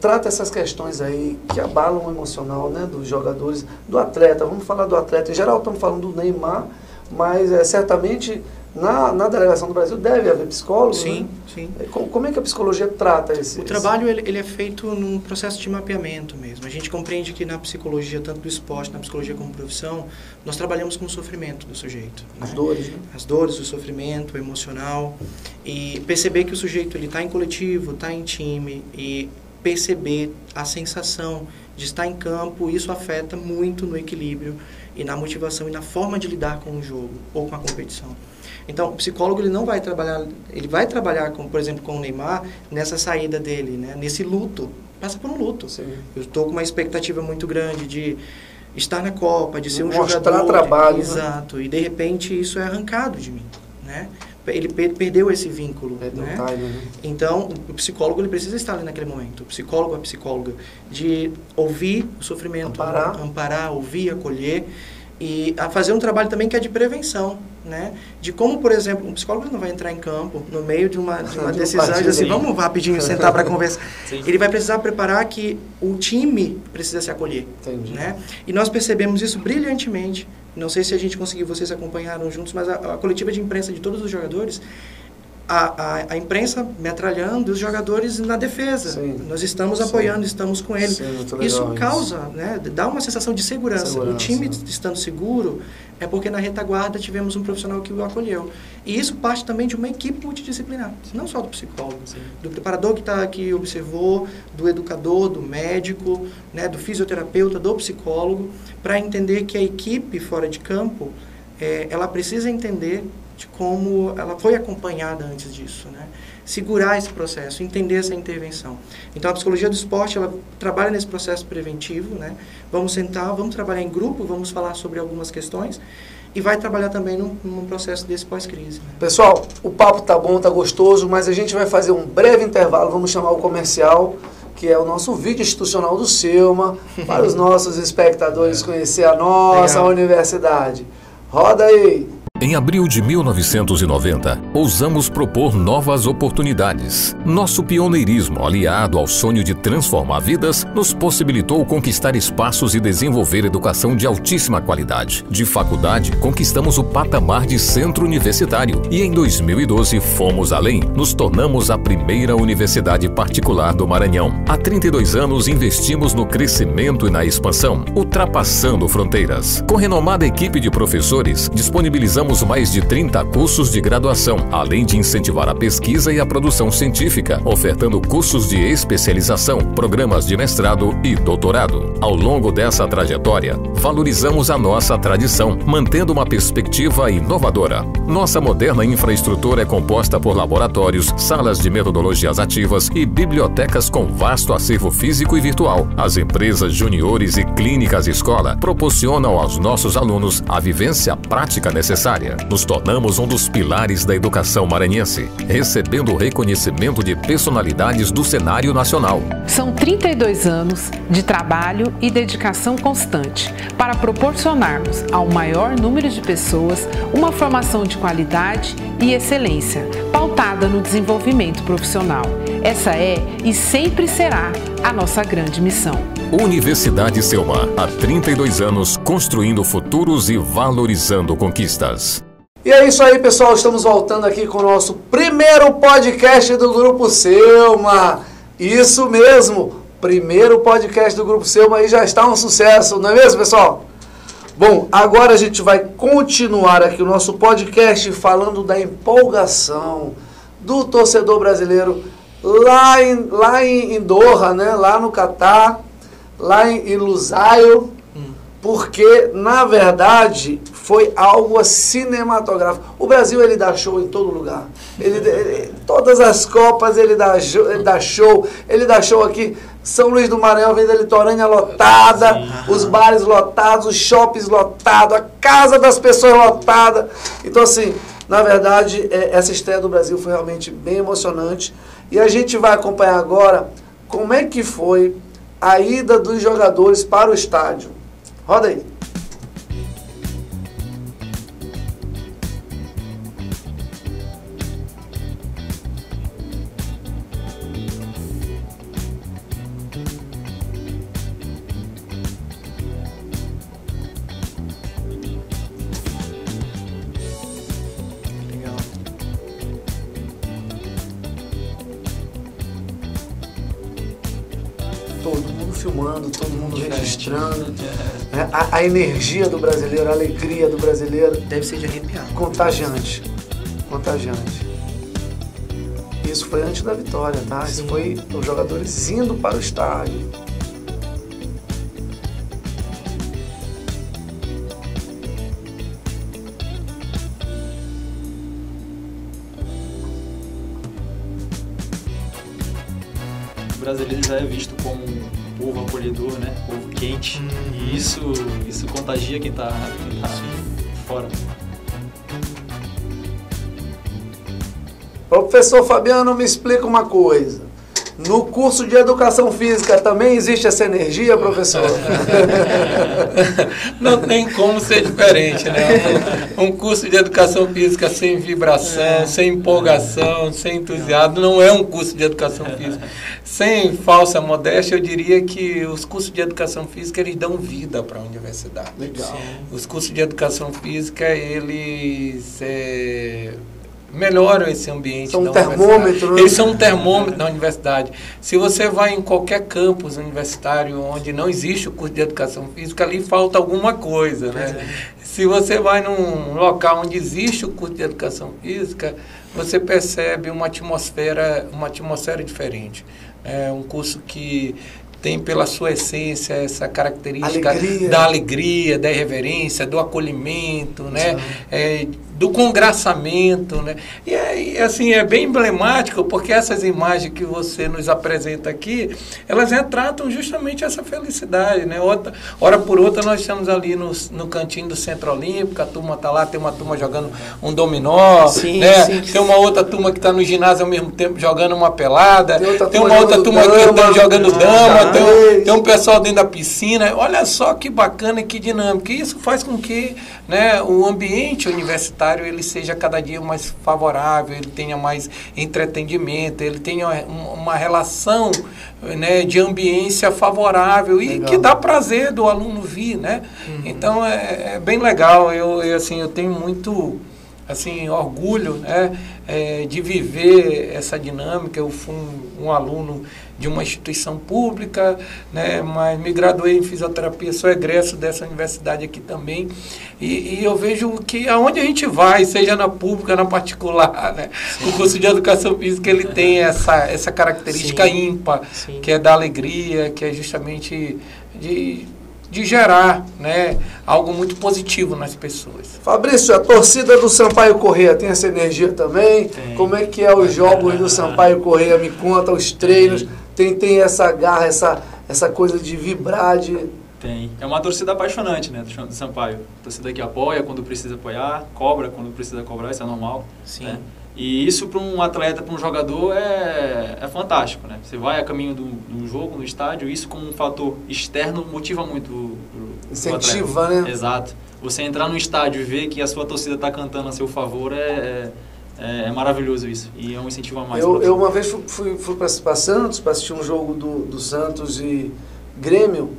Speaker 1: trata essas questões aí que abalam o emocional, né, dos jogadores, do atleta? Vamos falar do atleta. Em geral, estamos falando do Neymar, mas certamente na delegação do Brasil deve haver psicólogos.
Speaker 3: Sim,
Speaker 1: né?
Speaker 3: sim.
Speaker 1: Como é que a psicologia trata esse...
Speaker 3: O trabalho ele é feito num processo de mapeamento mesmo. A gente compreende que na psicologia, tanto do esporte, na psicologia como profissão, nós trabalhamos com o sofrimento do sujeito.
Speaker 1: As
Speaker 3: né?
Speaker 1: dores, né?
Speaker 3: As dores, o sofrimento, o emocional. E perceber que o sujeito está em coletivo, está em time. E perceber a sensação de estar em campo, isso afeta muito no equilíbrio e na motivação e na forma de lidar com o jogo ou com a competição. Então, o psicólogo ele não vai trabalhar, ele vai trabalhar, com, por exemplo, com o Neymar, nessa saída dele, né? Nesse luto. Passa por um luto.
Speaker 1: Sim.
Speaker 3: Eu estou com uma expectativa muito grande de estar na Copa, de ser um
Speaker 1: Mostrar
Speaker 3: jogador.
Speaker 1: trabalho, né?
Speaker 3: Exato. E, de repente, isso é arrancado de mim, né? Ele perdeu esse vínculo, né? Então, o psicólogo ele precisa estar ali naquele momento. O psicólogo, a psicóloga, de ouvir o sofrimento, amparar, ouvir, acolher. E a fazer um trabalho também que é de prevenção, né? De como, por exemplo, um psicólogo não vai entrar em campo no meio de uma decisão e assim, vamos rapidinho sentar para conversar.
Speaker 4: Sim.
Speaker 3: Ele vai precisar preparar que o time precisa se acolher, né? E nós percebemos isso brilhantemente. Não sei se a gente conseguiu, vocês acompanharam juntos, mas a coletiva de imprensa de todos os jogadores, a imprensa metralhando os jogadores na defesa.
Speaker 1: Sim.
Speaker 3: Nós estamos apoiando, estamos com ele. Isso causa, né, dá uma sensação de segurança. O time estando seguro é porque na retaguarda tivemos um profissional que o acolheu. E isso parte também de uma equipe multidisciplinar, não só do psicólogo, do preparador que observou, do educador, do médico, né, do fisioterapeuta, do psicólogo, para entender que a equipe fora de campo, ela precisa entender de como ela foi acompanhada antes disso, né? Segurar esse processo, entender essa intervenção. Então, a psicologia do esporte, ela trabalha nesse processo preventivo, né? Vamos sentar, vamos trabalhar em grupo, vamos falar sobre algumas questões e vai trabalhar também num processo desse pós-crise. Né?
Speaker 1: Pessoal, o papo tá bom, tá gostoso, mas a gente vai fazer um breve intervalo, vamos chamar o comercial, que é o nosso vídeo institucional do Selma, para os nossos espectadores conhecer a nossa universidade. Roda aí!
Speaker 5: Em abril de 1990, ousamos propor novas oportunidades. Nosso pioneirismo, aliado ao sonho de transformar vidas, nos possibilitou conquistar espaços e desenvolver educação de altíssima qualidade. De faculdade, conquistamos o patamar de centro universitário e em 2012 fomos além. Nos tornamos a primeira universidade particular do Maranhão. Há 32 anos investimos no crescimento e na expansão, ultrapassando fronteiras. Com renomada equipe de professores, disponibilizamos Ofertamos mais de 30 cursos de graduação, além de incentivar a pesquisa e a produção científica, ofertando cursos de especialização, programas de mestrado e doutorado. Ao longo dessa trajetória, valorizamos a nossa tradição, mantendo uma perspectiva inovadora. Nossa moderna infraestrutura é composta por laboratórios, salas de metodologias ativas e bibliotecas com vasto acervo físico e virtual. As empresas juniores e clínicas escola proporcionam aos nossos alunos a vivência prática necessária. Nos tornamos um dos pilares da educação maranhense, recebendo o reconhecimento de personalidades do cenário nacional.
Speaker 6: São 32 anos de trabalho e dedicação constante para proporcionarmos ao maior número de pessoas uma formação de qualidade e excelência, pautada no desenvolvimento profissional. Essa é e sempre será a nossa grande missão.
Speaker 5: Universidade Selma, há 32 anos, construindo futuros e valorizando conquistas.
Speaker 1: E é isso aí, pessoal. Estamos voltando aqui com o nosso primeiro podcast do Grupo Selma. Isso mesmo, primeiro podcast do Grupo Selma e já está um sucesso, não é mesmo, pessoal? Bom, agora a gente vai continuar aqui o nosso podcast falando da empolgação do torcedor brasileiro lá em Doha, né? Lá no Catar, lá em Lusail, porque, na verdade, foi algo cinematográfico. O Brasil, ele dá show em todo lugar. Todas as Copas, ele dá show. Ele dá show aqui. São Luís do Maranhão, Avenida Litorânea lotada, os bares lotados, os shoppings lotados, a casa das pessoas lotada. Então, assim, na verdade, essa estreia do Brasil foi realmente bem emocionante. E a gente vai acompanhar agora como é que foi a ida dos jogadores para o estádio. Roda aí.
Speaker 3: Legal.
Speaker 1: Todo mundo filmando, todo mundo registrando. A energia do brasileiro, a alegria do brasileiro.
Speaker 3: Deve ser de arrepiar.
Speaker 1: Contagiante. Contagiante. Isso foi antes da vitória, tá? Isso foi os jogadores indo para o estádio.
Speaker 4: O brasileiro já é visto como um povo acolhedor, né? Povo quente. E isso contagia quem tá fora.
Speaker 1: Professor Fabiano, me explica uma coisa. No curso de Educação Física também existe essa energia, professor?
Speaker 2: Não tem como ser diferente, né? Um curso de Educação Física sem vibração, sem empolgação, sem entusiasmo, não é um curso de Educação Física. Sem falsa modéstia, eu diria que os cursos de Educação Física, eles dão vida para a universidade.
Speaker 1: Legal.
Speaker 2: Os cursos de Educação Física, eles melhoram esse ambiente
Speaker 1: São
Speaker 2: da
Speaker 1: um termômetro, né?
Speaker 2: Eles são um termômetro da universidade. Se você vai em qualquer campus universitário onde não existe o curso de Educação Física, ali falta alguma coisa, né? Se você vai num local onde existe o curso de Educação Física, você percebe uma atmosfera diferente. É um curso que tem pela sua essência essa característica da alegria, da irreverência, do acolhimento, né? Do congraçamento, né? E assim, é bem emblemático, porque essas imagens que você nos apresenta aqui, elas retratam justamente essa felicidade, né? Hora por outra, nós estamos ali no cantinho do Centro Olímpico, a turma está lá, tem uma turma jogando um dominó, né? Tem uma outra turma que está no ginásio ao mesmo tempo jogando uma pelada, tem uma outra turma que está jogando dama, tem um pessoal dentro da piscina. Olha só que bacana e que dinâmico. E isso faz com que, né, o ambiente universitário ele seja cada dia mais favorável, ele tenha mais entretenimento, ele tenha uma relação, né, de ambiência favorável e que dá prazer do aluno vir, né? Então é bem legal. Eu tenho assim, orgulho, né, de viver essa dinâmica. Eu fui um aluno de uma instituição pública, né, mas me graduei em fisioterapia, sou egresso dessa universidade aqui também, e eu vejo que aonde a gente vai, seja na pública, na particular, né, o curso de educação física ele tem essa característica ímpar, que é da alegria, que é justamente de gerar, né, algo muito positivo nas pessoas.
Speaker 1: Fabrício, a torcida do Sampaio Corrêa tem essa energia também? Tem. Como é que é os jogos do Sampaio Corrêa? Me conta, os treinos, tem essa garra, essa coisa de vibrar,
Speaker 4: Tem. É uma torcida apaixonante, né, do Sampaio. Torcida que apoia quando precisa apoiar, cobra quando precisa cobrar, isso é normal. Sim. Né? E isso para um atleta, para um jogador, é fantástico, né? Você vai a caminho do jogo, no estádio, isso como um fator externo motiva muito o
Speaker 1: incentiva,
Speaker 4: atleta.
Speaker 1: Né?
Speaker 4: Exato. Você entrar no estádio e ver que a sua torcida está cantando a seu favor é maravilhoso isso. E é um incentivo a mais.
Speaker 1: Eu uma vez fui para Santos para assistir um jogo do Santos e Grêmio.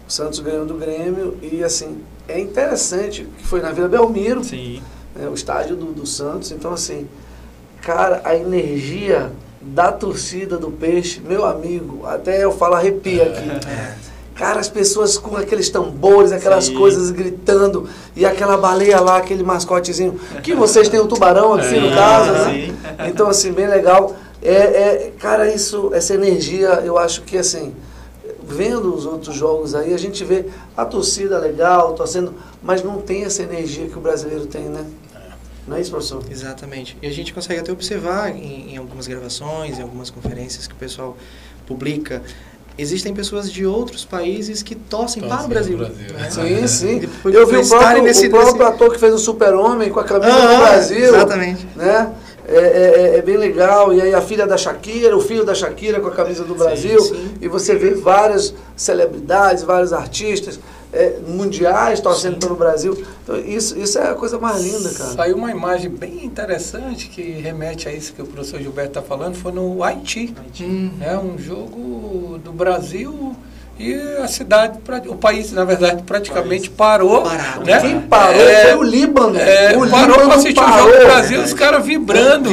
Speaker 1: O Santos ganhou do Grêmio e, assim, é interessante que foi na Vila Belmiro.
Speaker 4: Sim.
Speaker 1: O estádio do Santos. Então, assim, cara, a energia da torcida do Peixe, meu amigo, até eu falo arrepia aqui. Cara, as pessoas com aqueles tambores, aquelas coisas gritando, e aquela baleia lá, aquele mascotezinho, que vocês têm o tubarão aqui no caso, né? Então, assim, bem legal. Cara, essa energia, eu acho que, assim, vendo os outros jogos aí, a gente vê a torcida legal, torcendo, mas não tem essa energia que o brasileiro tem, né? Não é isso, professor?
Speaker 3: Exatamente. E a gente consegue até observar em algumas gravações, em algumas conferências que o pessoal publica, existem pessoas de outros países que torcem para o Brasil. Né?
Speaker 1: Sim. Eu vi o próprio ator que fez o Super-Homem com a camisa do Brasil.
Speaker 3: Exatamente.
Speaker 1: Né? É bem legal. E aí a filha da Shakira, o filho da Shakira com a camisa do Brasil. Sim. E você vê várias celebridades, vários artistas mundiais torcendo pelo Brasil. Então, isso é a coisa mais linda, cara.
Speaker 2: Saiu uma imagem bem interessante que remete a isso que o professor Gilberto está falando, foi no Haiti. Um jogo do Brasil e a cidade, o país, na verdade, praticamente parou. Né?
Speaker 1: Quem parou foi o Líbano.
Speaker 2: O parou para assistir o jogo do Brasil, os caras vibrando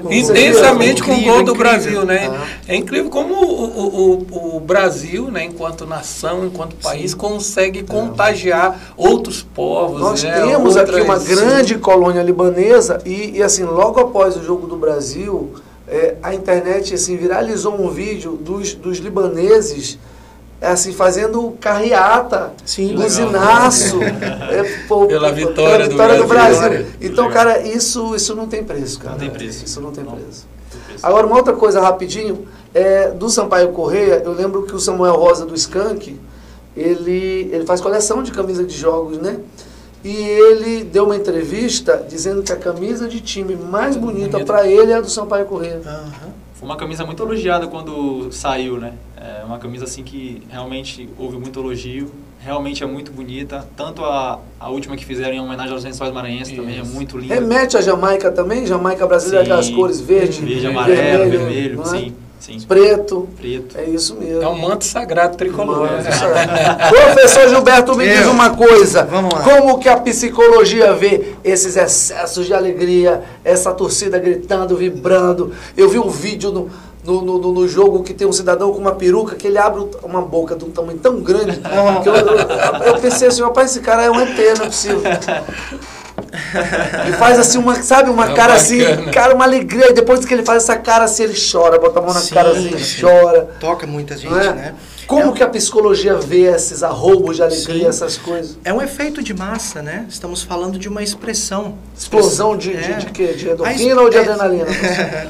Speaker 2: intensamente com o gol do Brasil. Né? É incrível como o Brasil, né, enquanto nação, enquanto país, consegue contagiar outros povos.
Speaker 1: Nós temos aqui uma grande colônia libanesa e, assim, logo após o jogo do Brasil, a internet assim, viralizou um vídeo dos libaneses assim, fazendo carreata, buzinaço,
Speaker 2: pela vitória
Speaker 1: do Brasil. Então, cara, isso não tem preço, cara.
Speaker 4: Não tem preço.
Speaker 1: Isso não tem preço. Agora, uma outra coisa rapidinho, do Sampaio Corrêa, eu lembro que o Samuel Rosa do Skank, ele faz coleção de camisas de jogos, né? E ele deu uma entrevista dizendo que a camisa de time mais bonita para ele é a do Sampaio Corrêa.
Speaker 4: Foi uma camisa muito elogiada quando saiu, né? É uma camisa assim que realmente houve muito elogio, realmente é muito bonita. Tanto a última que fizeram em homenagem aos Lençóis Maranhenses também é muito linda.
Speaker 1: Remete à Jamaica também? Jamaica brasileira, aquelas cores verde,
Speaker 4: amarelo, vermelho, sim.
Speaker 1: Preto. É isso mesmo.
Speaker 2: É um manto sagrado tricolor.
Speaker 1: Professor Gilberto, me diz uma coisa. Vamos lá. Como que a psicologia vê esses excessos de alegria, essa torcida gritando, vibrando? Eu vi um vídeo no jogo que tem um cidadão com uma peruca que ele abre uma boca de um tamanho tão grande que eu pensei assim, rapaz, esse cara é um ET, não é possível. Ele faz assim uma cara assim, cara, uma alegria. E depois que ele faz essa cara assim, ele chora, bota a mão na cara assim, chora.
Speaker 3: Toca muita gente, né?
Speaker 1: Como que a psicologia vê esses arroubos de alegria, essas coisas?
Speaker 3: É um efeito de massa, né? Estamos falando de uma expressão.
Speaker 1: Explosão de quê? De endorfina ou de adrenalina?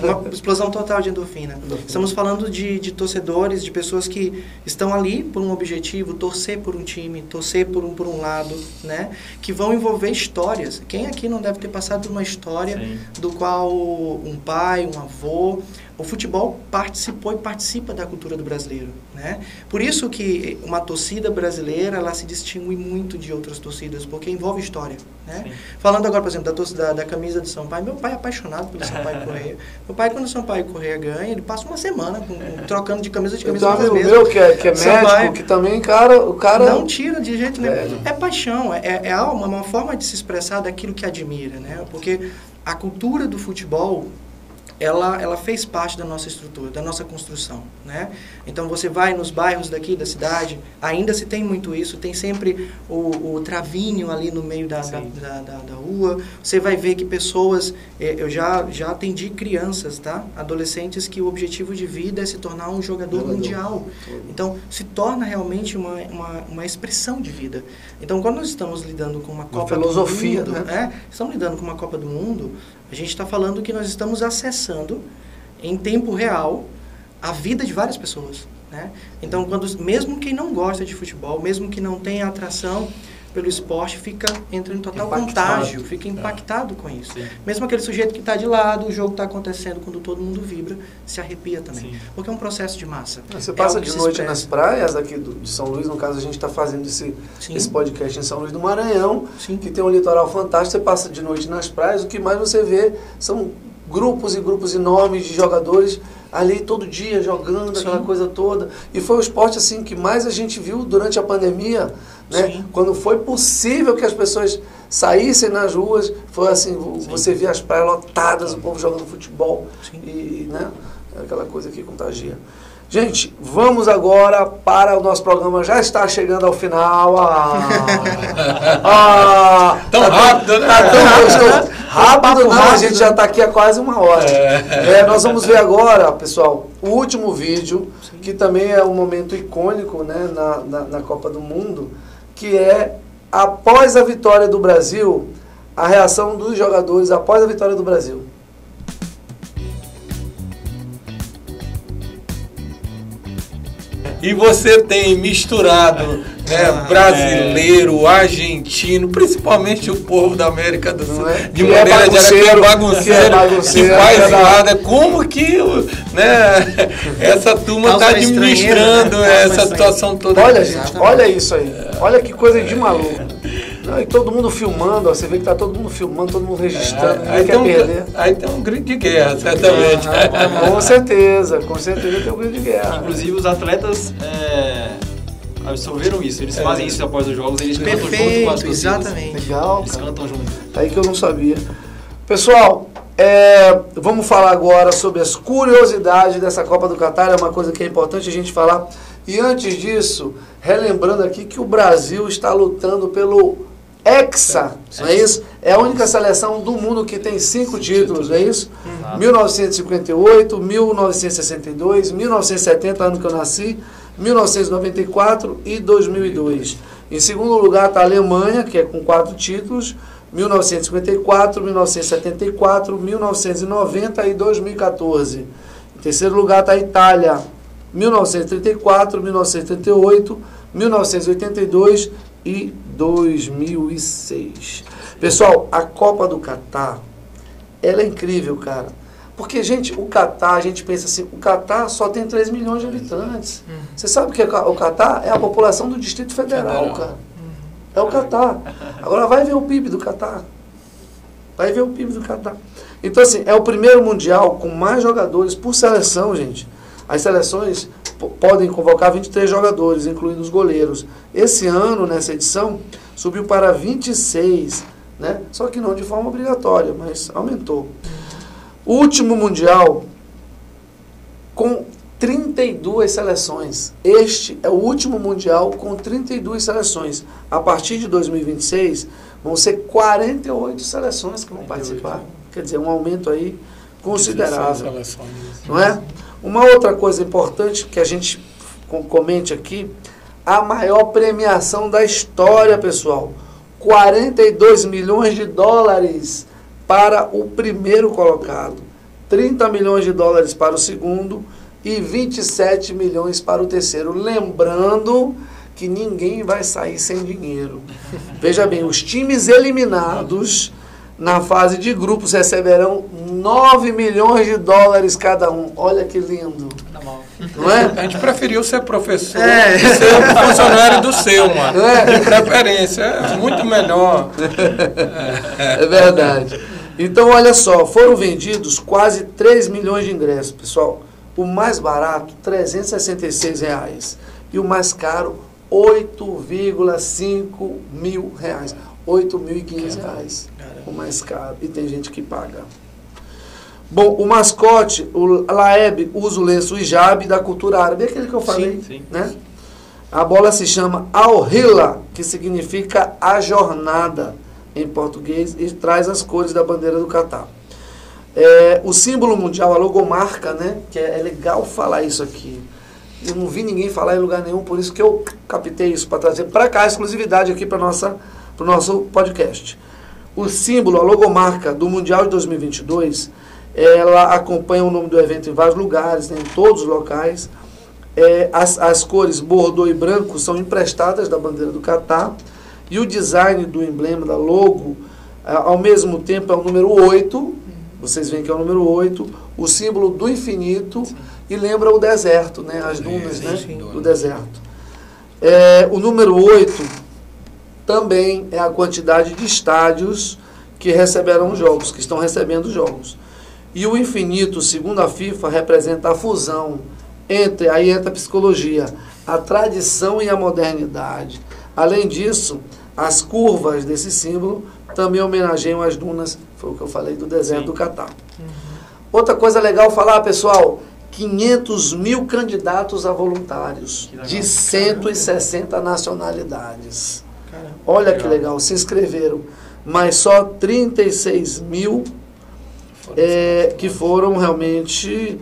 Speaker 3: Uma explosão total de endorfina. Estamos falando de torcedores, de pessoas que estão ali por um objetivo, torcer por um time, torcer por um lado, né? Que vão envolver histórias. Quem aqui não deve ter passado por uma história do qual um pai, um avô, o futebol participou e participa da cultura do brasileiro, né? Por isso que uma torcida brasileira, ela se distingue muito de outras torcidas, porque envolve história, né? Falando agora, por exemplo, da camisa do Sampaio, meu pai é apaixonado pelo Sampaio Corrêa. Meu pai, quando o Sampaio Corrêa ganha, ele passa uma semana trocando de camisa
Speaker 1: Então, amigo meu que é médico, Sampaio, que também, o cara...
Speaker 3: Não tira de jeito nenhum. É paixão, é uma forma de se expressar daquilo que admira, né? Porque a cultura do futebol... Ela fez parte da nossa estrutura, da nossa construção, né? Então, você vai nos bairros daqui da cidade, ainda se tem muito isso, tem sempre o travinho ali no meio da rua. Você vai ver que pessoas... eu já atendi crianças, tá? Adolescentes que o objetivo de vida é se tornar um jogador mundial. Então, se torna realmente uma expressão de vida. Então, quando nós estamos lidando com uma Copa do Mundo... né? Estamos lidando com uma Copa do Mundo... A gente está falando que nós estamos acessando, em tempo real, a vida de várias pessoas, né? Então, mesmo quem não gosta de futebol, mesmo que não tenha atração pelo esporte, entra em total contágio, fica impactado com isso. Sim. Mesmo aquele sujeito que está de lado, o jogo está acontecendo, quando todo mundo vibra, se arrepia também. Sim. Porque é um processo de massa.
Speaker 1: Você passa de noite nas praias aqui de São Luís, no caso a gente está fazendo esse podcast em São Luís do Maranhão, que tem um litoral fantástico, você passa de noite nas praias, o que mais você vê são grupos e grupos enormes de jogadores ali todo dia jogando, aquela coisa toda. E foi o esporte assim que mais a gente viu durante a pandemia, né? Quando foi possível que as pessoas saíssem nas ruas, foi assim, você via as praias lotadas, o povo jogando futebol e, né? Aquela coisa que contagia. Gente, vamos agora para o nosso programa, já está chegando ao final.
Speaker 2: Tão rápido, né?
Speaker 1: Rápido, não, a gente já está aqui há quase uma hora. Nós vamos ver agora, pessoal, o último vídeo, que também é um momento icônico, né, na Copa do Mundo, que é após a vitória do Brasil, a reação dos jogadores após a vitória do Brasil.
Speaker 2: E você tem misturado, né, brasileiro, argentino, principalmente o povo da América do Sul, de maneira geral, que é bagunceiro, que faz nada. Como que, né, essa turma está administrando essa situação toda?
Speaker 1: Olha, gente, olha isso aí. Olha que coisa de maluco. E todo mundo filmando, ó, você vê que tá todo mundo filmando, todo mundo registrando, ninguém quer perder.
Speaker 2: Aí tem um grito de guerra, certamente.
Speaker 1: Com certeza tem um grito de guerra.
Speaker 4: Inclusive os atletas absorveram isso, eles fazem isso após os jogos, eles cantam junto com as torcidas.
Speaker 3: Exatamente.
Speaker 1: Legal,
Speaker 4: eles cantam junto.
Speaker 1: Aí que eu não sabia. Pessoal, vamos falar agora sobre as curiosidades dessa Copa do Catar, é uma coisa que é importante a gente falar. E antes disso, relembrando aqui que o Brasil está lutando pelo Hexa, não é isso? É a única seleção do mundo que tem 5 títulos, não é isso? 1958, 1962, 1970, ano que eu nasci, 1994 e 2002. Em segundo lugar está a Alemanha, que é com 4 títulos, 1954, 1974, 1990 e 2014. Em terceiro lugar está a Itália, 1934, 1938, 1982 e 2006. Pessoal, a Copa do Catar, ela é incrível, cara. Porque, gente, o Catar, a gente pensa assim, o Catar só tem 3 milhões de habitantes. Você sabe que o Catar é a população do Distrito Federal, cara. É o Catar. Agora vai ver o PIB do Catar. Vai ver o PIB do Catar. Então, assim, é o primeiro mundial com mais jogadores por seleção, gente. As seleções podem convocar 23 jogadores, incluindo os goleiros. Esse ano, nessa edição, subiu para 26, né? Só que não de forma obrigatória, mas aumentou. O último mundial com 32 seleções. Este é o último mundial com 32 seleções. A partir de 2026, vão ser 48 seleções que vão participar. Quer dizer, um aumento aí considerável. Não é? Uma outra coisa importante que a gente comente aqui, a maior premiação da história, pessoal. 42 milhões de dólares para o primeiro colocado, 30 milhões de dólares para o segundo e 27 milhões para o terceiro. Lembrando que ninguém vai sair sem dinheiro. Veja bem, os times eliminados na fase de grupos, receberão 9 milhões de dólares cada um. Olha que lindo. Não é?
Speaker 2: A gente preferiu ser professor e ser funcionário do seu, mano. De preferência. É muito melhor.
Speaker 1: É verdade. Então, olha só, foram vendidos quase 3 milhões de ingressos, pessoal. O mais barato, R$366. E o mais caro, R$8,5 mil. R$8.500. O mais caro. E tem gente que paga. Bom, o mascote, o Laeb, usa o lenço hijab da cultura árabe. É aquele que eu falei,
Speaker 4: sim.
Speaker 1: Né? A bola se chama Al-Hila, que significa a jornada em português, e traz as cores da bandeira do Catar. O símbolo mundial, a logomarca, né? Que é legal falar isso aqui. Eu não vi ninguém falar em lugar nenhum, por isso que eu captei isso para trazer para cá, a exclusividade aqui para o nosso podcast. O símbolo, a logomarca do Mundial de 2022, ela acompanha o nome do evento em vários lugares, né, em todos os locais. As cores bordeaux e branco são emprestadas da bandeira do Catar. E o design do emblema, da logo, ao mesmo tempo é o número 8. Vocês veem que é o número 8. O símbolo do infinito. Sim. E lembra o deserto, né, as dunas, do deserto. O número 8 também é a quantidade de estádios que receberão jogos, que estão recebendo jogos. E o infinito, segundo a FIFA, representa a fusão entre, aí entra a psicologia, a tradição e a modernidade. Além disso, as curvas desse símbolo também homenageiam as dunas, foi o que eu falei, do deserto do Catar. Outra coisa legal falar, pessoal, 500 mil candidatos a voluntários, de 160 nacionalidades. Olha que legal, se inscreveram, mas só 36 mil que foram realmente,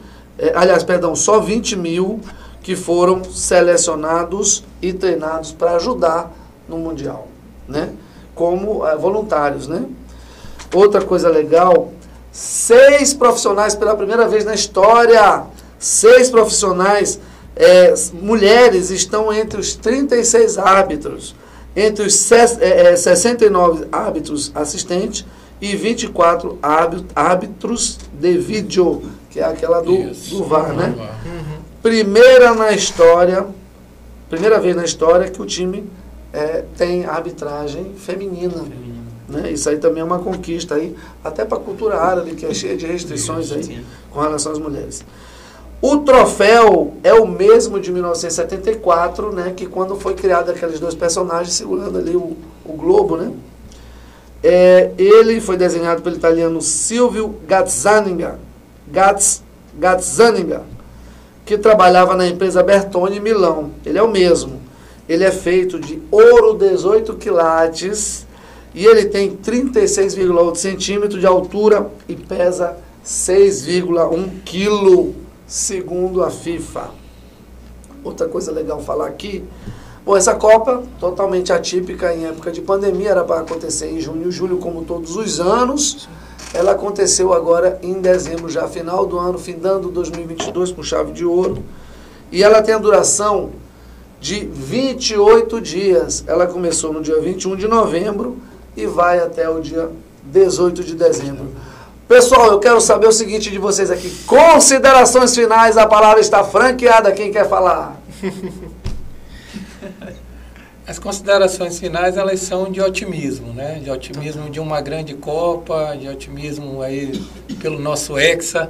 Speaker 1: só 20 mil que foram selecionados e treinados para ajudar no Mundial, né? Como voluntários, né? Outra coisa legal, 6 profissionais pela primeira vez na história, 6 profissionais, mulheres estão entre os 36 árbitros, entre os 69 árbitros assistentes e 24 árbitros de vídeo, que é aquela do VAR, né? Primeira vez na história que o time tem arbitragem feminina. Né? Isso aí também é uma conquista aí, até para a cultura árabe, que é cheia de restrições aí com relação às mulheres. O troféu é o mesmo de 1974, né, que quando foi criado aqueles 2 personagens segurando ali o globo, né? Ele foi desenhado pelo italiano Silvio Gazzaniga, que trabalhava na empresa Bertone em Milão. Ele é o mesmo. Ele é feito de ouro 18 quilates e ele tem 36,8 centímetros de altura e pesa 6,1 quilo, segundo a FIFA. Outra coisa legal falar aqui, essa Copa, totalmente atípica em época de pandemia, era para acontecer em junho e julho, como todos os anos. Ela aconteceu agora em dezembro, já final do ano, findando 2022 com chave de ouro. E ela tem a duração de 28 dias. Ela começou no dia 21 de novembro e vai até o dia 18 de dezembro. Pessoal, eu quero saber o seguinte de vocês aqui. Considerações finais, a palavra está franqueada. Quem quer falar?
Speaker 2: As considerações finais, elas são de otimismo, né? De otimismo de uma grande Copa, de otimismo aí pelo nosso Hexa,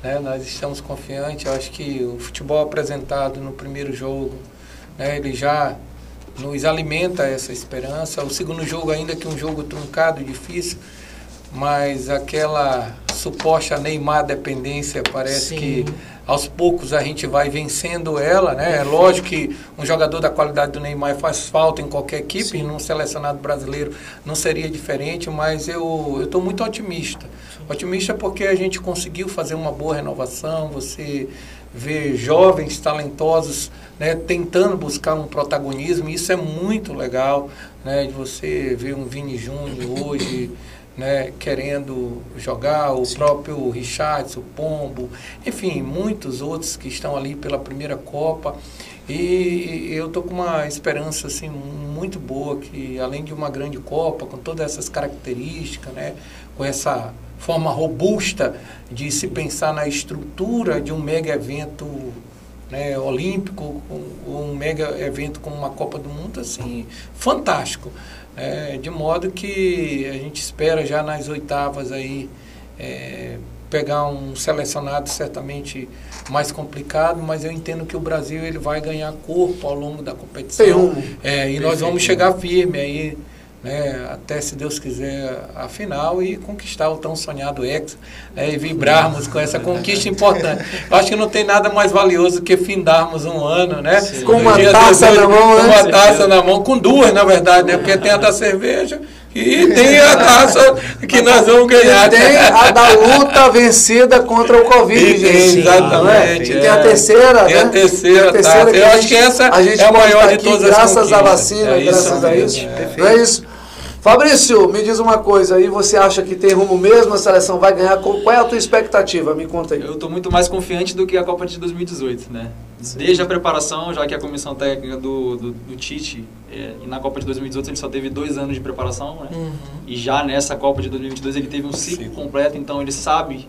Speaker 2: né? Nós estamos confiantes. Eu acho que o futebol apresentado no primeiro jogo, né, ele já nos alimenta essa esperança. O segundo jogo, ainda que um jogo truncado, difícil, mas aquela suposta Neymar dependência parece que aos poucos a gente vai vencendo ela, né? É lógico que um jogador da qualidade do Neymar faz falta em qualquer equipe, e num selecionado brasileiro não seria diferente, mas eu estou muito otimista. Otimista porque a gente conseguiu fazer uma boa renovação, você vê jovens talentosos, né, tentando buscar um protagonismo, isso é muito legal, né, de você ver um Vini Júnior hoje, né, querendo jogar, o próprio Richards, o Pombo, enfim, muitos outros que estão ali pela primeira Copa. E eu estou com uma esperança assim, muito boa, que além de uma grande Copa, com todas essas características, né, com essa forma robusta de se pensar na estrutura de um mega evento, né, olímpico, um mega evento como uma Copa do Mundo, assim, fantástico. De modo que a gente espera já nas oitavas aí pegar um selecionado certamente mais complicado, mas eu entendo que o Brasil ele vai ganhar corpo ao longo da competição. E nós vamos chegar firme aí, né, até, se Deus quiser, a final e conquistar o tão sonhado Hexa, e vibrarmos com essa conquista importante. Eu acho que não tem nada mais valioso do que findarmos um ano, né?
Speaker 1: Com uma taça na mão,
Speaker 2: com uma taça na mão, com duas, na verdade, né? Porque tem a da cerveja e tem a taça que nós vamos ganhar.
Speaker 1: E tem a da luta vencida contra o Covid, gente.
Speaker 2: Exatamente.
Speaker 1: E tem a terceira,
Speaker 2: tem a terceira taça. Eu acho que essa é a maior de todas as
Speaker 1: graças à vacina, graças a isso. Não é isso? Fabrício, me diz uma coisa aí, você acha que tem rumo mesmo, a seleção vai ganhar? Qual é a tua expectativa? Me conta aí.
Speaker 4: Eu estou muito mais confiante do que a Copa de 2018, né? Desde a preparação, já que a comissão técnica do Tite, e na Copa de 2018 ele só teve 2 anos de preparação, né? E já nessa Copa de 2022 ele teve um ciclo completo, então ele sabe,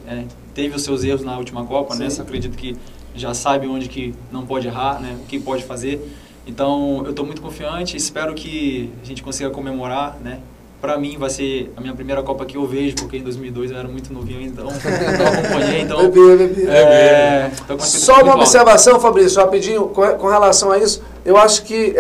Speaker 4: teve os seus erros na última Copa, né? Acredito que já sabe onde que não pode errar, né? O que pode fazer. Então, eu estou muito confiante, espero que a gente consiga comemorar, né? Para mim, vai ser a minha primeira Copa que eu vejo, porque em 2002 eu era muito novinho, então não acompanhei, então...
Speaker 1: Só uma observação, Fabrício, rapidinho, com relação a isso, eu acho que,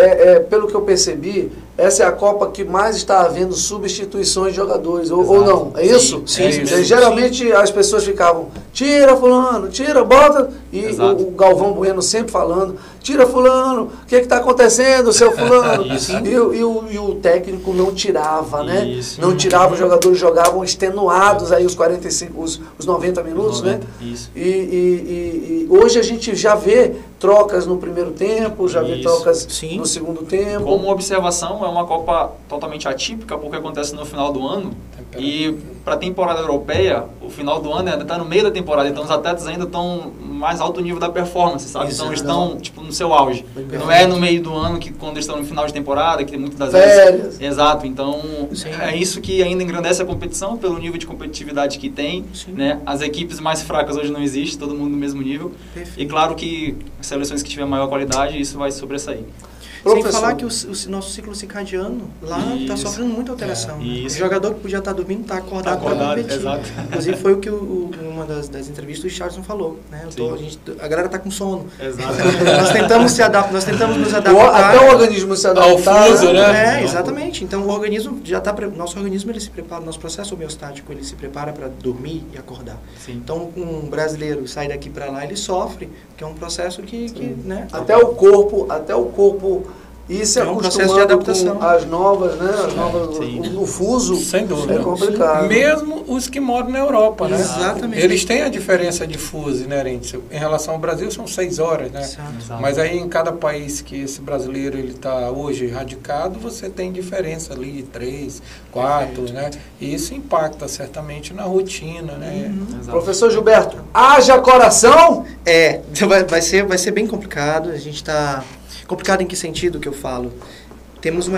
Speaker 1: pelo que eu percebi, essa é a Copa que mais está havendo substituições de jogadores, ou não, é isso?
Speaker 4: Sim.
Speaker 1: Geralmente as pessoas ficavam, tira fulano, tira, bota, e o Galvão Bueno sempre falando, tira fulano, o que está acontecendo, seu fulano? E o técnico não tirava, né?
Speaker 4: Isso.
Speaker 1: Não tirava, os jogadores jogavam extenuados aí os 45, os 90 minutos, né?
Speaker 4: Isso.
Speaker 1: E hoje a gente já vê trocas no primeiro tempo, já vê trocas no segundo tempo.
Speaker 4: Como observação, é uma Copa totalmente atípica, porque acontece no final do ano. E para a temporada europeia, o final do ano ainda está no meio da temporada, então os atletas ainda estão mais alto nível da performance, sabe? Então eles estão tipo, no seu auge. Não é no meio do ano, que quando eles estão no final de temporada, que muitas das vezes... Exato, então é isso que ainda engrandece a competição, pelo nível de competitividade que tem, né? As equipes mais fracas hoje não existem, todo mundo no mesmo nível. E claro que as seleções que tiverem maior qualidade, isso vai sobressair.
Speaker 3: Sem falar que o nosso ciclo circadiano lá está sofrendo muita alteração. Né? O jogador que podia estar dormindo está acordado para competir.
Speaker 4: Exato.
Speaker 3: Inclusive foi o que uma das entrevistas do Charleston falou. Né? A galera está com sono.
Speaker 4: Exato.
Speaker 3: Nós tentamos se adaptar, nós tentamos nos adaptar.
Speaker 1: Até o organismo se adaptar.
Speaker 2: Fuso, né?
Speaker 3: Exatamente. Então o organismo já está, nosso organismo ele se prepara, nosso processo homeostático ele se prepara para dormir e acordar.
Speaker 4: Sim.
Speaker 3: Então um brasileiro sai daqui para lá, ele sofre, que é um processo que né?
Speaker 1: Até o corpo e se
Speaker 3: um processo de adaptação.
Speaker 1: Com as novas, né? O fuso.
Speaker 2: Sem dúvida.
Speaker 1: É complicado.
Speaker 2: Mesmo os que moram na Europa, né?
Speaker 3: Exatamente.
Speaker 2: Eles têm a diferença de fuso inerente. Em relação ao Brasil, são 6 horas, né?
Speaker 3: Exato.
Speaker 2: Mas aí em cada país que esse brasileiro ele está hoje radicado, você tem diferença ali de 3, 4, né? E isso impacta certamente na rotina, né?
Speaker 1: Professor Gilberto, haja coração?
Speaker 3: Vai ser bem complicado. A gente está... Complicado em que sentido que eu falo? Temos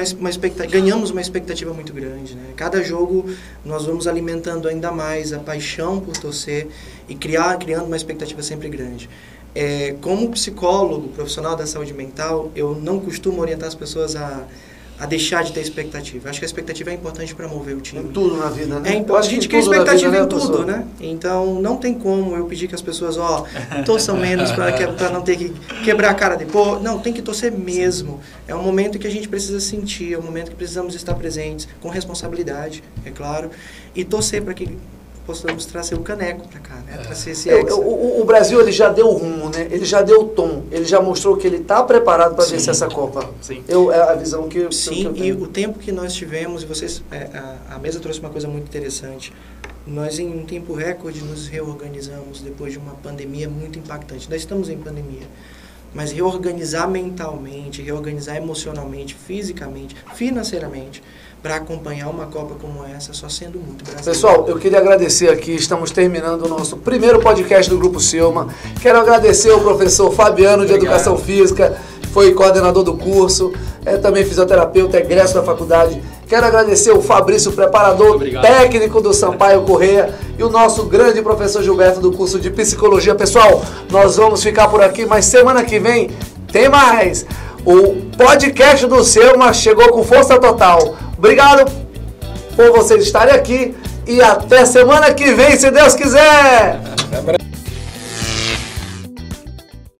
Speaker 3: ganhamos uma expectativa muito grande, né? Cada jogo nós vamos alimentando ainda mais a paixão por torcer e criando uma expectativa sempre grande. Como psicólogo, profissional da saúde mental, eu não costumo orientar as pessoas a deixar de ter expectativa. Acho que a expectativa é importante para mover o time.
Speaker 1: Em tudo na vida, né?
Speaker 3: A gente cria expectativa em tudo, né? Então, não tem como eu pedir que as pessoas, torçam menos para não ter que quebrar a cara depois. Não, tem que torcer mesmo. É um momento que a gente precisa sentir, é um momento que precisamos estar presentes, com responsabilidade, é claro, e torcer para que possamos trazer o caneco para cá, né? Trazer esse
Speaker 1: o Brasil ele já deu rumo, né? Ele já deu tom, ele já mostrou que ele está preparado para vencer essa Copa.
Speaker 4: Sim.
Speaker 1: É a visão que eu tenho.
Speaker 3: E o tempo que nós tivemos, e vocês, a mesa trouxe uma coisa muito interessante. Nós, em um tempo recorde, nos reorganizamos depois de uma pandemia muito impactante. Nós estamos em pandemia, mas reorganizar mentalmente, reorganizar emocionalmente, fisicamente, financeiramente, para acompanhar uma Copa como essa, só sendo muito brasileiro.
Speaker 1: Pessoal, eu queria agradecer aqui, estamos terminando o nosso primeiro podcast do Grupo Silma. Quero agradecer ao professor Fabiano de Educação Física. foi coordenador do curso, é também fisioterapeuta, egresso da faculdade. Quero agradecer o Fabrício, preparador técnico do Sampaio Corrêa, e o nosso grande professor Gilberto do curso de Psicologia. Pessoal, nós vamos ficar por aqui, mas semana que vem tem mais. O podcast do Selma chegou com força total. Obrigado por vocês estarem aqui e até semana que vem, se Deus quiser!